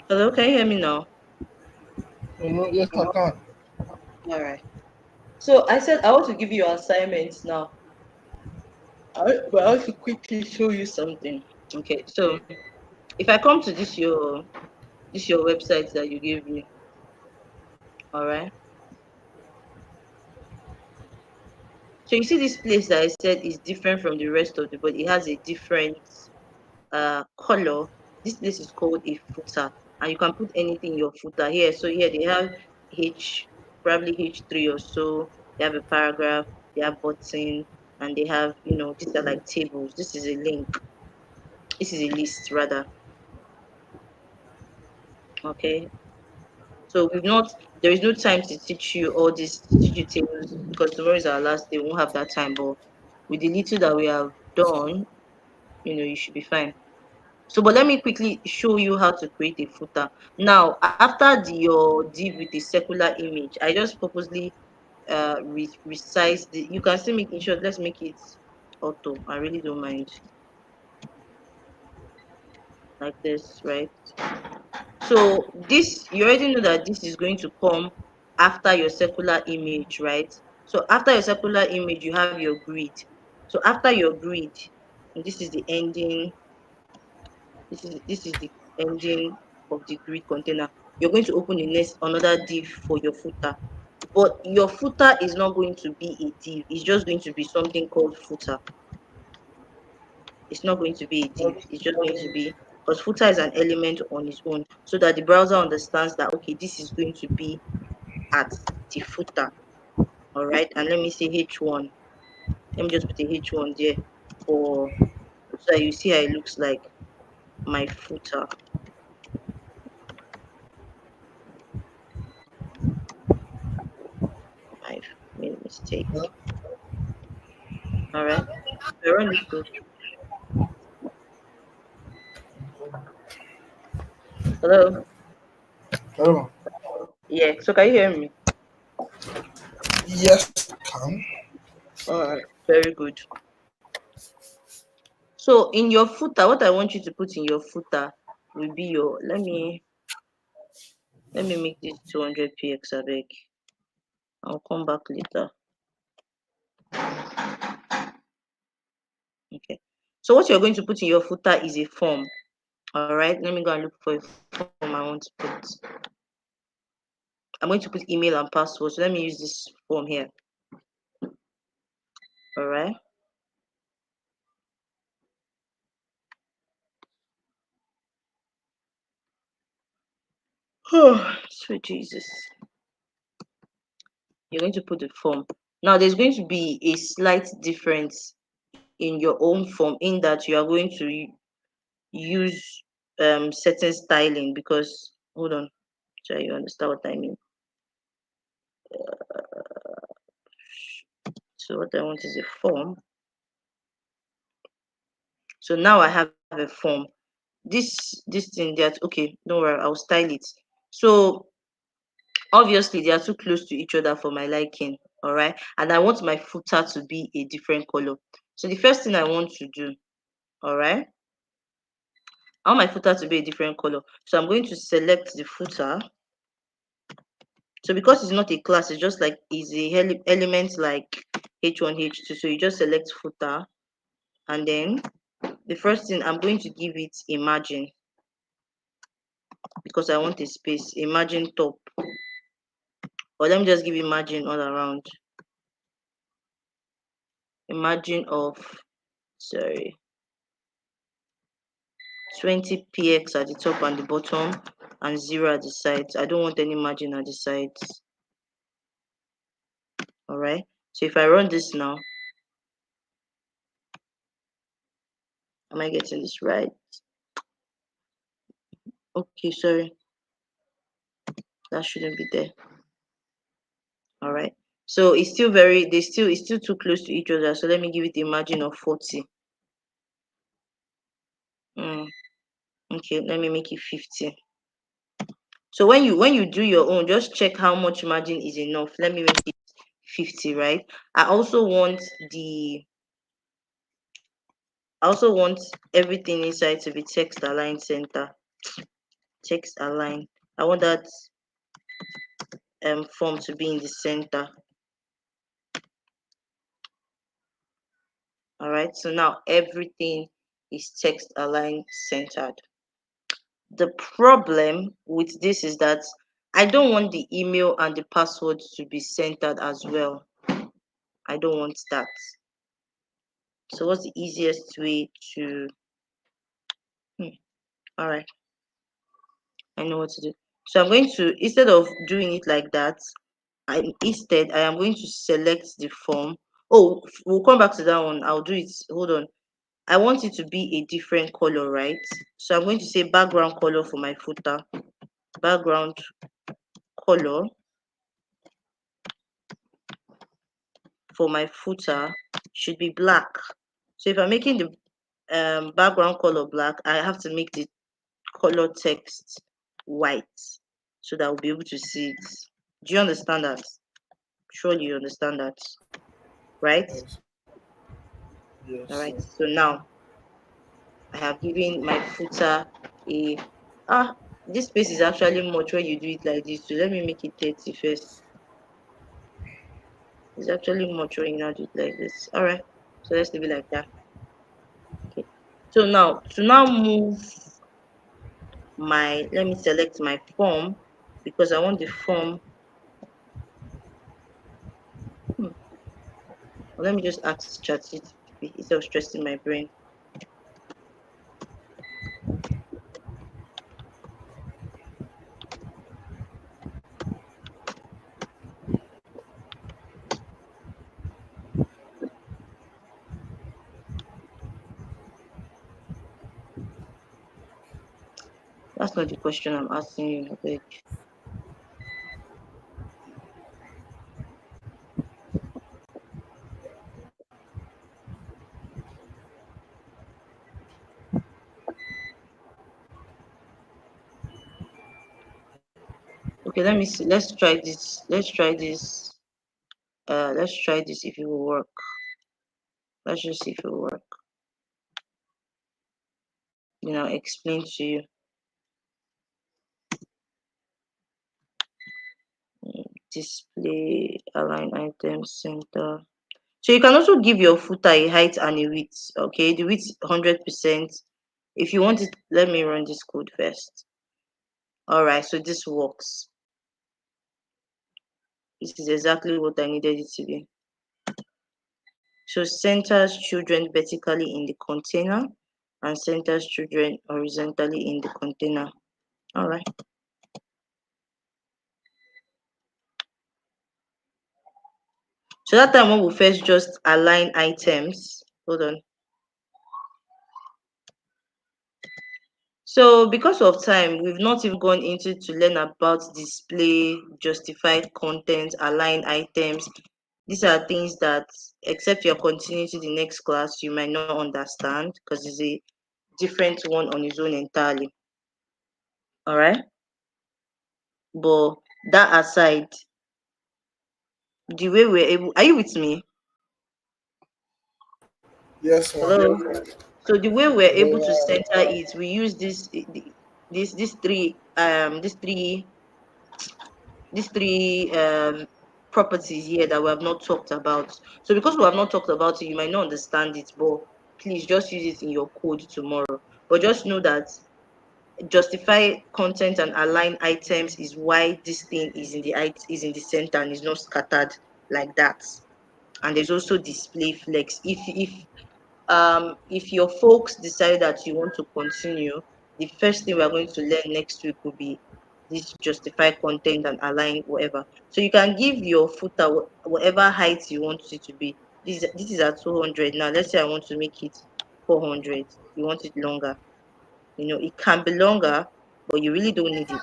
[SPEAKER 3] Hello, can you hear me now?
[SPEAKER 2] Yes, I can.
[SPEAKER 3] All right. So I said I want to give you assignments now. But I want to quickly show you something. Okay, so if I come to this your website that you gave me, all right. So you see this place that I said is different from the rest of the body. It has a different color. This place is called a footer, and you can put anything in your footer here. So here they have H, probably H3 or so. They have a paragraph, they have button, and they have, these are like tables. This is a link. This is a list rather. Okay. So there is no time to teach you all this, to teach you tables because tomorrow is our last day. We won't have that time, but with the little that we have done, you should be fine. So, but let me quickly show you how to create a footer. Now, after your div with a circular image, I just purposely resize the. You can still make it short. Let's make it auto. I really don't mind like this, right? So this, you already know that this is going to come after your circular image, right? So after your circular image, you have your grid. So after your grid, and this is the ending. This is the ending of the grid container. You're going to open the next another div for your footer. But your footer is not going to be a div. It's just going to be something called footer. It's not going to be a div. It's just going to be, because footer is an element on its own, so that the browser understands that, okay, this is going to be at the footer. All right. And let me say H1. Let me just put a H1 there for, so that you see how it looks like my footer. I made a mistake. All right. I run this code. Hello.
[SPEAKER 2] Hello.
[SPEAKER 3] Yeah. So can you hear me?
[SPEAKER 2] Yes, I can.
[SPEAKER 3] All right. Very good. So in your footer, what I want you to put in your footer will be your. Let me make this 200 px. I beg. I'll come back later. Okay. So what you're going to put in your footer is a form. All right. Let me go and look for a form I want to put. I'm going to put email and password. So let me use this form here. All right. Oh, sweet Jesus. You're going to put the form. Now, there's going to be a slight difference in your own form, in that you are going to use certain styling, because, hold on, so you understand what I mean. So what I want is a form. So now I have a form. This thing that, okay, don't worry, I'll style it. So obviously they are too close to each other for my liking. All right. And I want my footer to be a different color. So the first thing I want to do, all right, I want my footer to be a different color. So I'm going to select the footer. So because it's not a class, it's just like is a element like H1, H2. So you just select footer, and then the first thing I'm going to give it a margin, because I want a space, a margin top. Or let me just give it margin all around. A margin of, sorry, 20 px at the top and the bottom, and 0 at the sides. I don't want any margin at the sides. All right. So if I run this now, am I getting this right? Okay, sorry. That shouldn't be there. All right. So it's still it's still too close to each other. So let me give it a margin of 40. Mm, okay, let me make it 50. So when you do your own, just check how much margin is enough. Let me make it 50, right? I also want everything inside to be text align center. Text align. I want that form to be in the center. All right. So now everything is text align centered. The problem with this is that I don't want the email and the password to be centered as well. I don't want that. So what's the easiest way to all right, I know what to do. So I'm going to, instead of doing it like that, I am going to select the form. Oh, we'll come back to that one. I'll do it. Hold on. I want it to be a different color, right? So I'm going to say background color for my footer. Background color for my footer should be black. So if I'm making the background color black, I have to make the color text white so that I'll be able to see it. Do you understand that? Surely you understand that, right?
[SPEAKER 2] Yes.
[SPEAKER 3] All
[SPEAKER 2] Yes.
[SPEAKER 3] right. So now I have given my footer a this space is actually much when you do it like this. So let me make it 30 first. It's actually much when you now do it like this. All right. So let's leave it like that. Okay. So now to now move let me select my form because I want the form. Well, let me just ask ChatGPT instead of stressing my brain. That's not the question I'm asking you, I beg. Okay, let me see. Let's try this. Let's try this. Let's try this if it will work. Let's just see if it will work. Explain to you. Display, align items, center. So you can also give your footer a height and a width. Okay, the width 100%. If you want it, let me run this code first. All right, so this works. This is exactly what I needed it to be. So centers children vertically in the container and centers children horizontally in the container. All right. So that time when we first just align items, hold on. So because of time, we've not even gone into to learn about display, justify content, align items. These are things that, except you're continuing to the next class, you might not understand because it's a different one on its own entirely. All right. But that aside, the way we're able, are you with me?
[SPEAKER 2] Yes, ma'am.
[SPEAKER 3] Hello. So the way we're able to
[SPEAKER 2] Yeah.
[SPEAKER 3] center it, we use these three these three properties here that we have not talked about. So because we have not talked about it, you might not understand it, but please just use it in your code tomorrow. But just know that justify content and align items is why this thing is in the center and is not scattered like that. And there's also display flex. If your folks decide that you want to continue, the first thing we're going to learn next week will be this justify content and align whatever. So you can give your footer whatever height you want it to be. This is at 200 now. Let's say I want to make it 400. You want it longer. It can be longer, but you really don't need it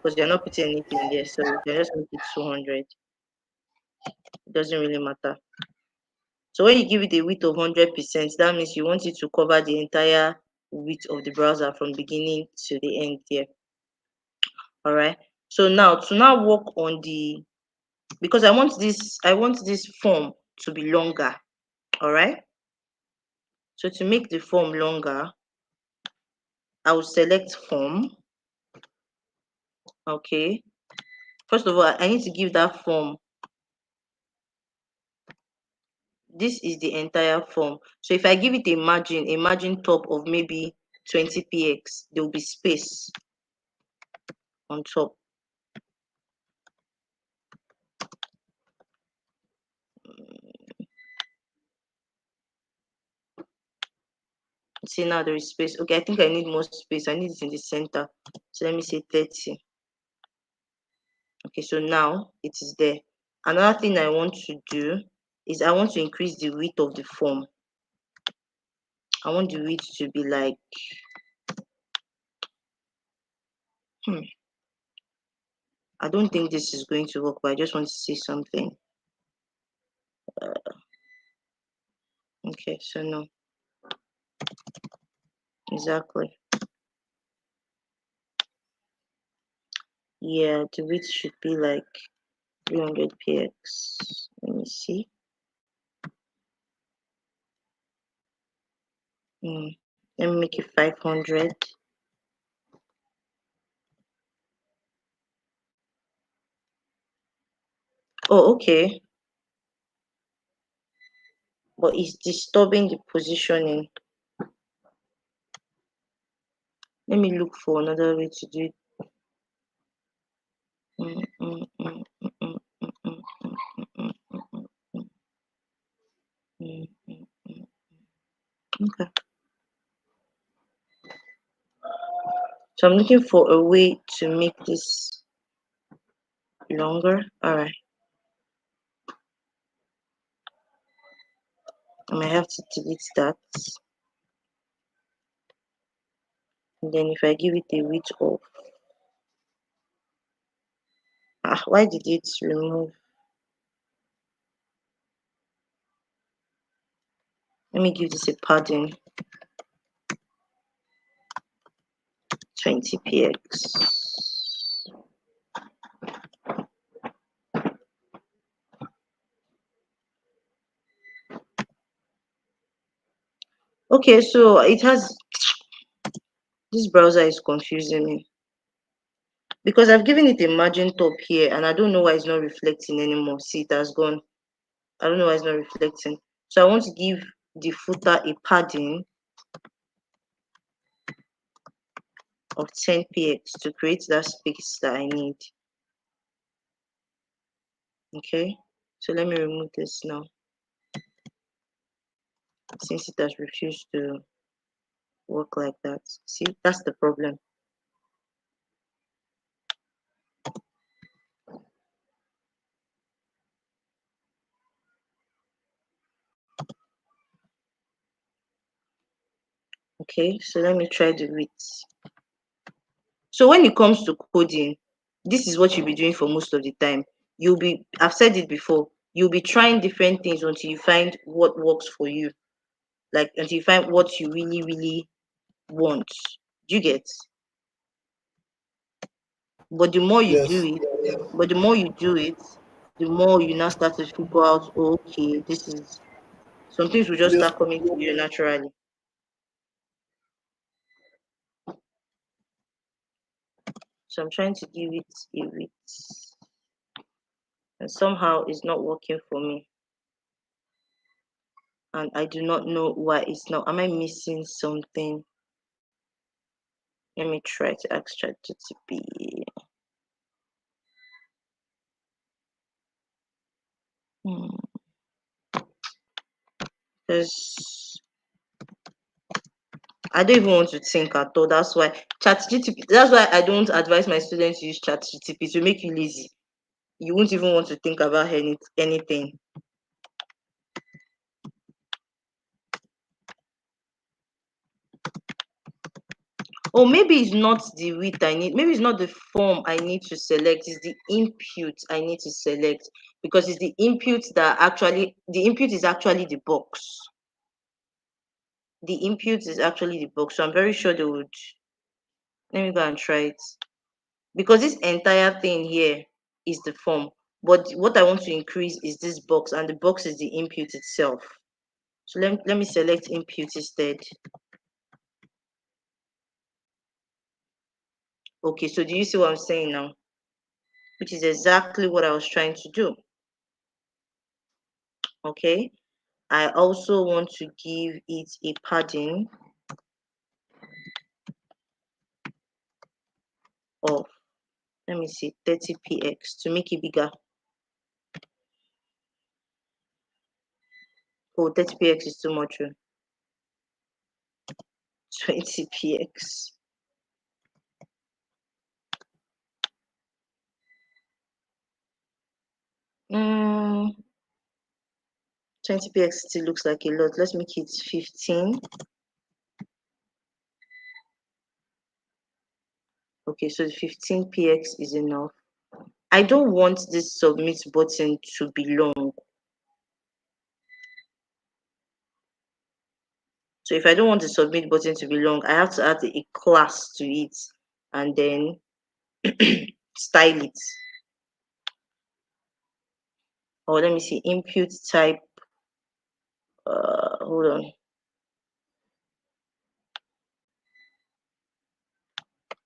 [SPEAKER 3] because you're not putting anything there. So you can just make it 200. It doesn't really matter. So when you give it a width of 100%, that means you want it to cover the entire width of the browser from beginning to the end here. All right. So now to now work on because I want this form to be longer. All right. So to make the form longer, I will select form. Okay. First of all, I need to give that form. This is the entire form. So if I give it a margin top of maybe 20 px, there will be space on top. See, now there is space. Okay, I think I need more space. I need it in the center. So let me say 30. Okay, so now it is there. Another thing I want to do is I want to increase the width of the form. I want the width to be like I don't think this is going to work, but I just want to say something. Okay, so no. Exactly. Yeah, the width should be like 300 px. Let me see. Let me make it 500. Oh, okay. But it's disturbing the positioning. Let me look for another way to do it. Okay. So I'm looking for a way to make this longer. All right. I might have to delete that. And then if I give it a width of why did it remove? Let me give this a padding 20 px. Okay, so this browser is confusing me because I've given it a margin top here and I don't know why it's not reflecting anymore. See, it has gone. I don't know why it's not reflecting. So I want to give the footer a padding of 10 px to create that space that I need. Okay, so let me remove this now since it has refused to work like that. See, that's the problem. Okay, so let me try the width. So when it comes to coding, this is what you'll be doing for most of the time. I've said it before, you'll be trying different things until you find what works for you. Like until you find what you really, really want. Do you get? But the more you do
[SPEAKER 2] Yes.
[SPEAKER 3] it, the more you now start to figure out, oh, okay, this is some things will just
[SPEAKER 2] Yes.
[SPEAKER 3] start coming to you naturally. So I'm trying to give it a width. And somehow it's not working for me. And I do not know why it's not. Am I missing something? Let me try to ask ChatGPT. Because I don't even want to think at all. That's why ChatGTP. That's why I don't advise my students to use ChatGTP to make you lazy. You won't even want to think about anything. Or maybe it's not the width I need. Maybe it's not the form I need to select. It's the input I need to select, because it's the input that actually, the input is actually the box. The input is actually the box. So I'm very sure they would. Let me go and try it. Because this entire thing here is the form. But what I want to increase is this box, and the box is the input itself. So let me select input instead. Okay, so do you see what I'm saying now? Which is exactly what I was trying to do. Okay. I also want to give it a padding of, let me see, 30px to make it bigger. Oh, 30px is too much. 20px. Mm, 20px still looks like a lot. Let's make it 15. Okay, so 15px is enough. I don't want this submit button to be long. So if I don't want the submit button to be long, I have to add a class to it and then style it. Or let me see, input type. Hold on.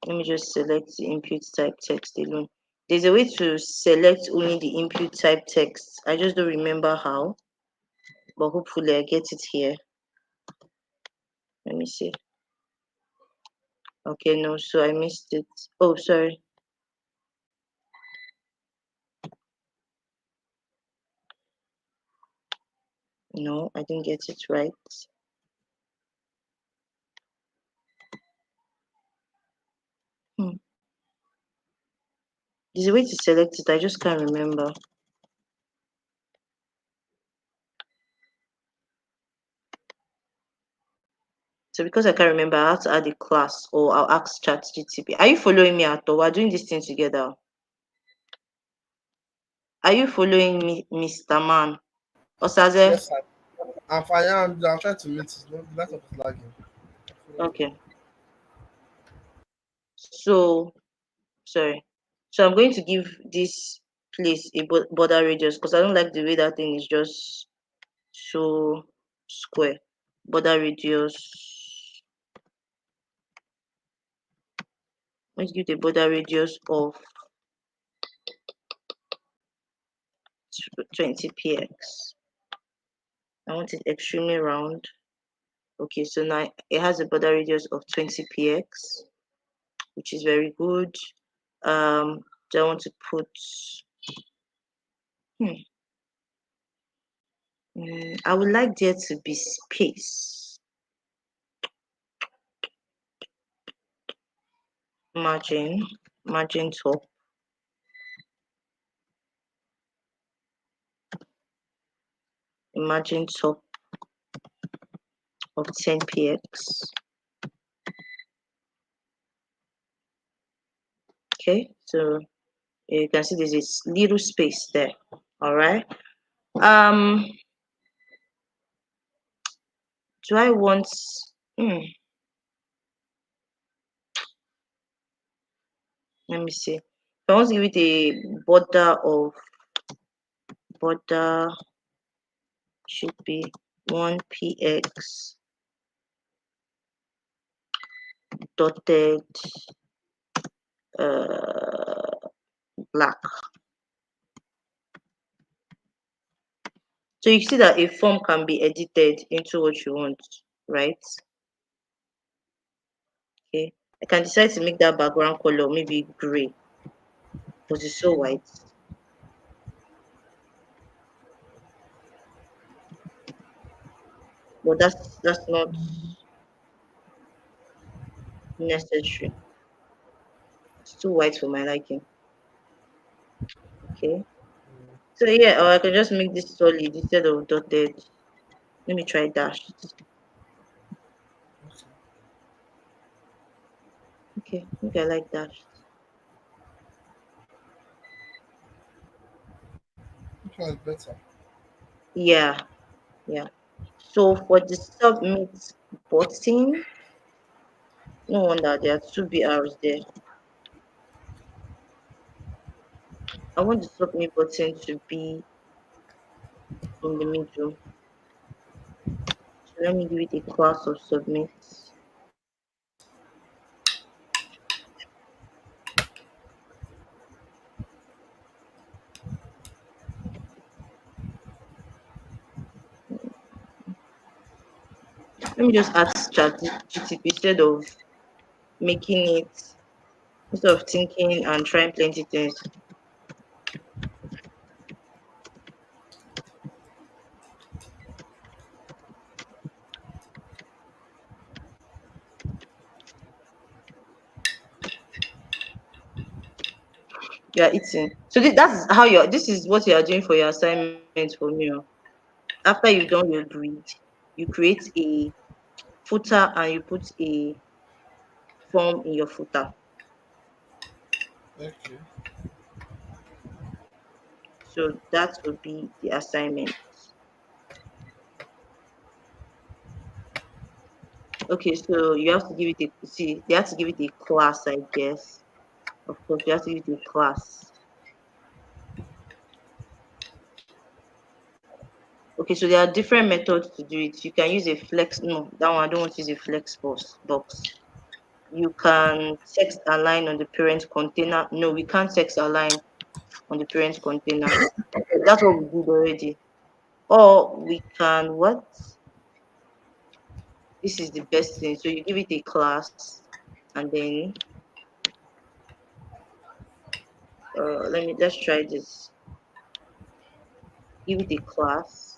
[SPEAKER 3] Let me just select the input type text alone. There's a way to select only the input type text. I just don't remember how, but hopefully I get it here. Let me see. Okay, no, so I missed it. Oh, sorry. No, I didn't get it right. There's a way to select it. I just can't remember. So because I can't remember, I have to add a class, or I'll ask ChatGTP. Are you following me at all? We're doing this thing together. Are you following me, Mr. Man? Osaze?
[SPEAKER 2] Yes, sir. I'm fine. I'm trying to meet it. No, the laptop is lagging.
[SPEAKER 3] Okay. So, sorry. So I'm going to give this place a border radius, because I don't like the way that thing is just so square. Border radius. Let's give the border radius of 20px. I want it extremely round. Okay, so now it has a border radius of 20px, which is very good. Do I want to put I would like there to be space. Margin top. Margin top of 10px. Okay, so you can see there's this little space there. All right. Do I want? Let me see. If I want to give it a border should be 1px dotted black. So you see that a form can be edited into what you want, right? Okay. I can decide to make that background color maybe gray, because it's so white. But that's not. necessary. It's too white for my liking. Okay. So yeah, or I can just make this solid instead of dotted. Let me try dashed.
[SPEAKER 2] Okay.
[SPEAKER 3] Okay, I think I like dashed.
[SPEAKER 2] Okay, that's better.
[SPEAKER 3] Yeah, yeah. So for the submit button, no wonder there are two BRs there. I want the submit button to be in the middle. So let me give it a class of submit. Let me just ask ChatGPT making it instead of thinking and trying plenty things. You are eating. So that's how you're. This is what you are doing for your assignment for me. Oh. After you've done your grid, you create a footer and you put a form in your footer.
[SPEAKER 2] Okay.
[SPEAKER 3] So that would be the assignment. Okay, so you have to give it a see. They have to give it a class, I guess. Of course, you have to give it a class. Okay, so there are different methods to do it. You can use a flex. No, that one I don't want to use a flex box. You can text align on the parent container. No, we can't text align on the parent container. That's what we did already. Or we can what? This is the best thing. So you give it a class, and then let's try this. Give it a class.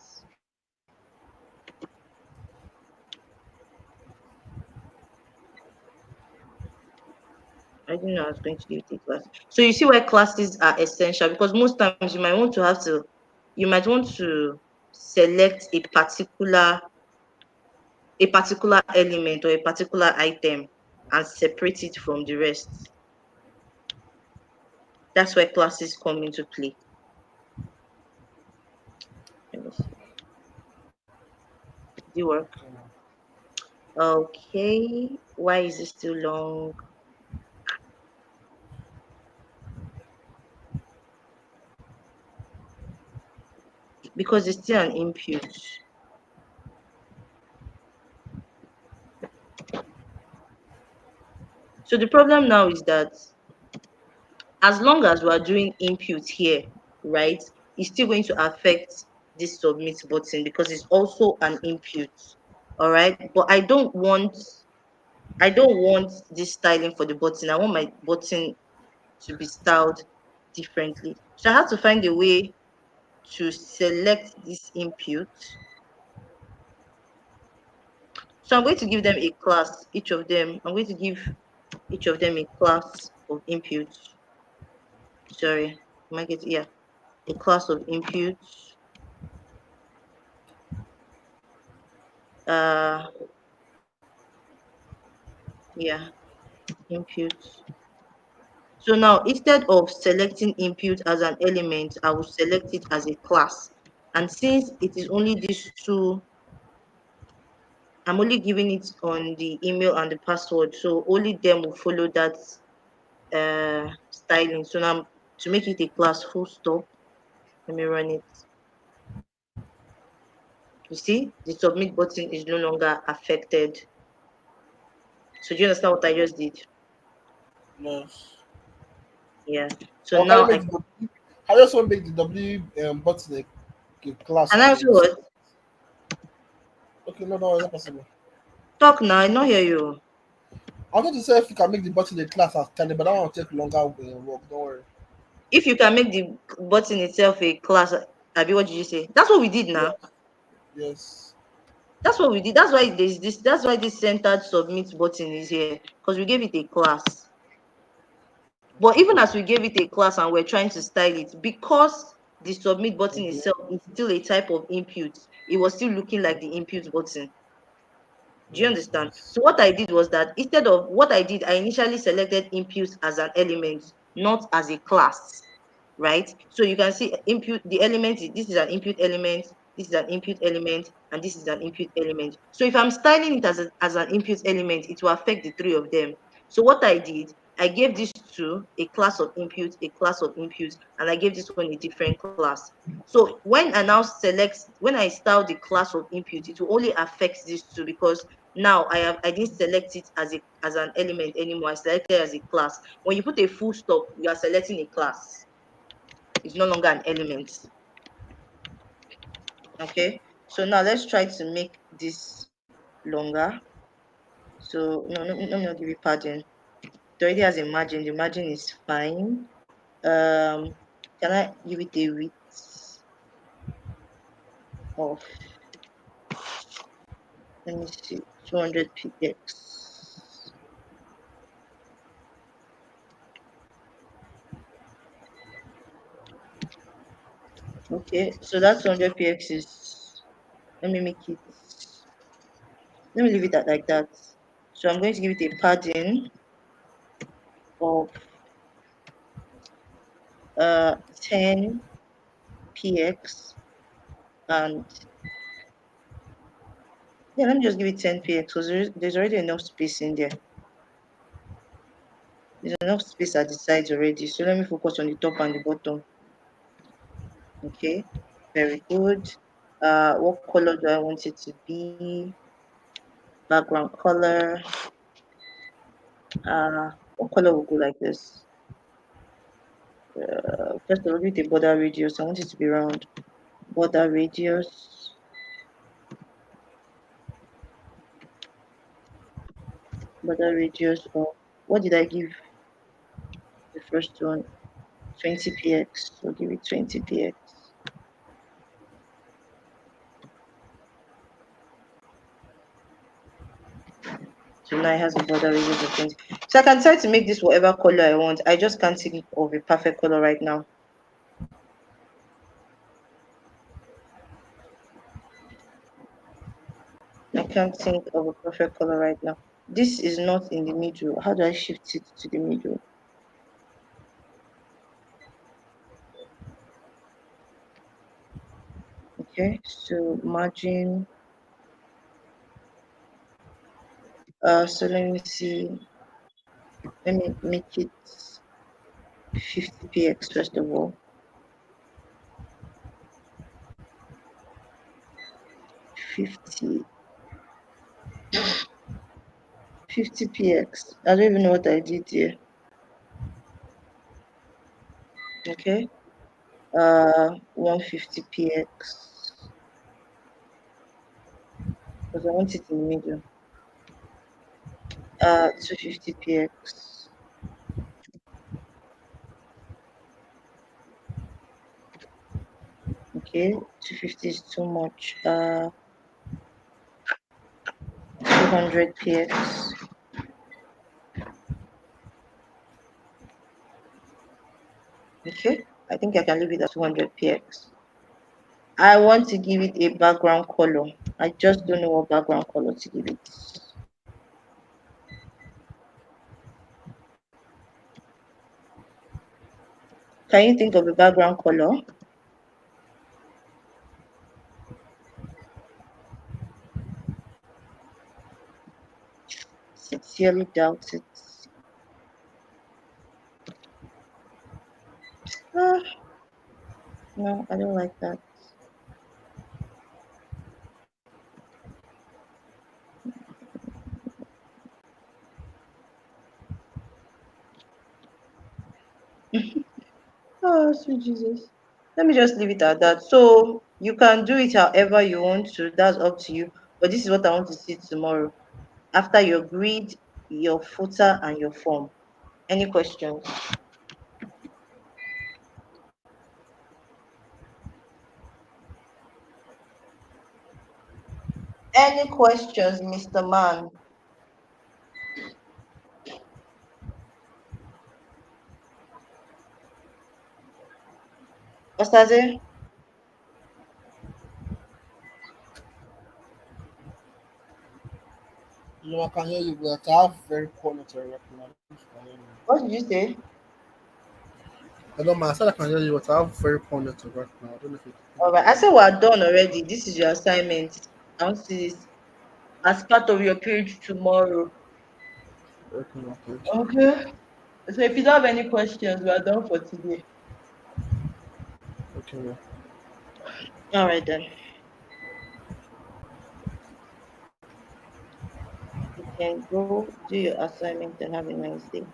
[SPEAKER 3] I didn't know I was going to give it a class. So you see why classes are essential because most times you might want to select a particular element or a particular item and separate it from the rest. That's where classes come into play. Let me see. Did it work? Okay. Why is it still long? Because it's still an input. So the problem now is that as long as we are doing input here, right, it's still going to affect this submit button because it's also an input. All right. But I don't want this styling for the button. I want my button to be styled differently. So I have to find a way to select this input. So I'm going to give them a class, each of them. I'm going to give each of them a class of input. Sorry, am I getting, yeah, a class of input. Uh, yeah, input. So now instead of selecting input as an element, I will select it as a class. And since it is only these two, I'm only giving it on the email and the password. So only them will follow that styling. So now to make it a class full stop, let me run it. You see, the submit button is no longer affected. So do you understand what I just did?
[SPEAKER 2] Yes.
[SPEAKER 3] Yeah. So
[SPEAKER 2] Or can
[SPEAKER 3] now
[SPEAKER 2] you make the W? I just want to make the W button a class
[SPEAKER 3] and
[SPEAKER 2] and
[SPEAKER 3] I also
[SPEAKER 2] then.
[SPEAKER 3] what?
[SPEAKER 2] Okay, no, no, it's not possible.
[SPEAKER 3] Talk now, I not hear you.
[SPEAKER 2] I wanted to say if you can make the button a class as tiny, but that one will take longer work. Don't worry.
[SPEAKER 3] If you can make the button itself a class, Abi, what did you say? That's what we did
[SPEAKER 2] Yeah.
[SPEAKER 3] now.
[SPEAKER 2] Yes.
[SPEAKER 3] That's what we did. That's why there's this. That's why this centered submit button is here, because we gave it a class. But even as we gave it a class and we're trying to style it, because the submit button itself is still a type of input, it was still looking like the input button. Do you
[SPEAKER 2] Yes,
[SPEAKER 3] understand?
[SPEAKER 2] yes.
[SPEAKER 3] So what I did was that instead of what I did, I initially selected input as an element, not as a class, right? So you can see input, the element, this is an input element, this is an input element, and this is an input element. So if I'm styling it as an input element, it will affect the three of them. So what I did, I gave this to a class of input, a class of input, and I gave this one a different class. So when I style the class of input, it will only affect these two, because now I didn't select it as an element anymore. I selected it as a class. When you put a full stop, you are selecting a class. It's no longer an element. Okay. So now let's try to make this longer. So no, let me not give it padding. It already has a margin. The margin is fine. Can I give it a width of, let me see, 200 px? Okay, so that's 200 px is, let me make it, let me leave it at like that. So I'm going to give it a padding of 10 px, and yeah, let me just give it 10 px because there's already enough space in there. There's enough space at the sides already. So let me focus on the top and the bottom. Okay, very good. What color do I want it to be? Background color. What color will go like this? First of all, with the border radius, I want it to be round. Border radius. Border radius of, what did I give the first one? 20 px. So give it 20 px. So now it has a border radius of 20. So I can decide to make this whatever color I want. I just can't think of a perfect color right now. I can't think of a perfect color right now. This is not in the middle. How do I shift it to the middle? Okay, so margin. So let me see. Let me make it 50 px first of all. 50 px. I don't even know what I did here. Okay. 150 px. Because I want it in the middle. 250 px. Okay, 250 is too much. 200 px. Okay, I think I can leave it at 200 px. I want to give it a background color. I just don't know what background color to give it. Can you think of a background color? Sincerely doubt it. Ah, no, I don't like that. Oh, sweet Jesus. Let me just leave it at that. So you can do it however you want to. That's up to you. But this is what I want to see tomorrow. After your grid, your footer, and your form. Any questions? Any questions, Mr. Man? Osaze?
[SPEAKER 2] No, I can hear you, but I have very poor network right now. I don't know if you can hear me.
[SPEAKER 3] What did you say?
[SPEAKER 2] I don't mind. I said I can hear you, but I have very poor network right now. I don't know if you
[SPEAKER 3] All
[SPEAKER 2] can
[SPEAKER 3] right. I
[SPEAKER 2] hear me.
[SPEAKER 3] said we're done already. This is your assignment. I want to see this as part of your page tomorrow.
[SPEAKER 2] Okay, okay.
[SPEAKER 3] Okay. So if you don't have any questions, we are done for today.
[SPEAKER 2] Okay, yeah.
[SPEAKER 3] All right then. You can go do your assignment and have a nice day.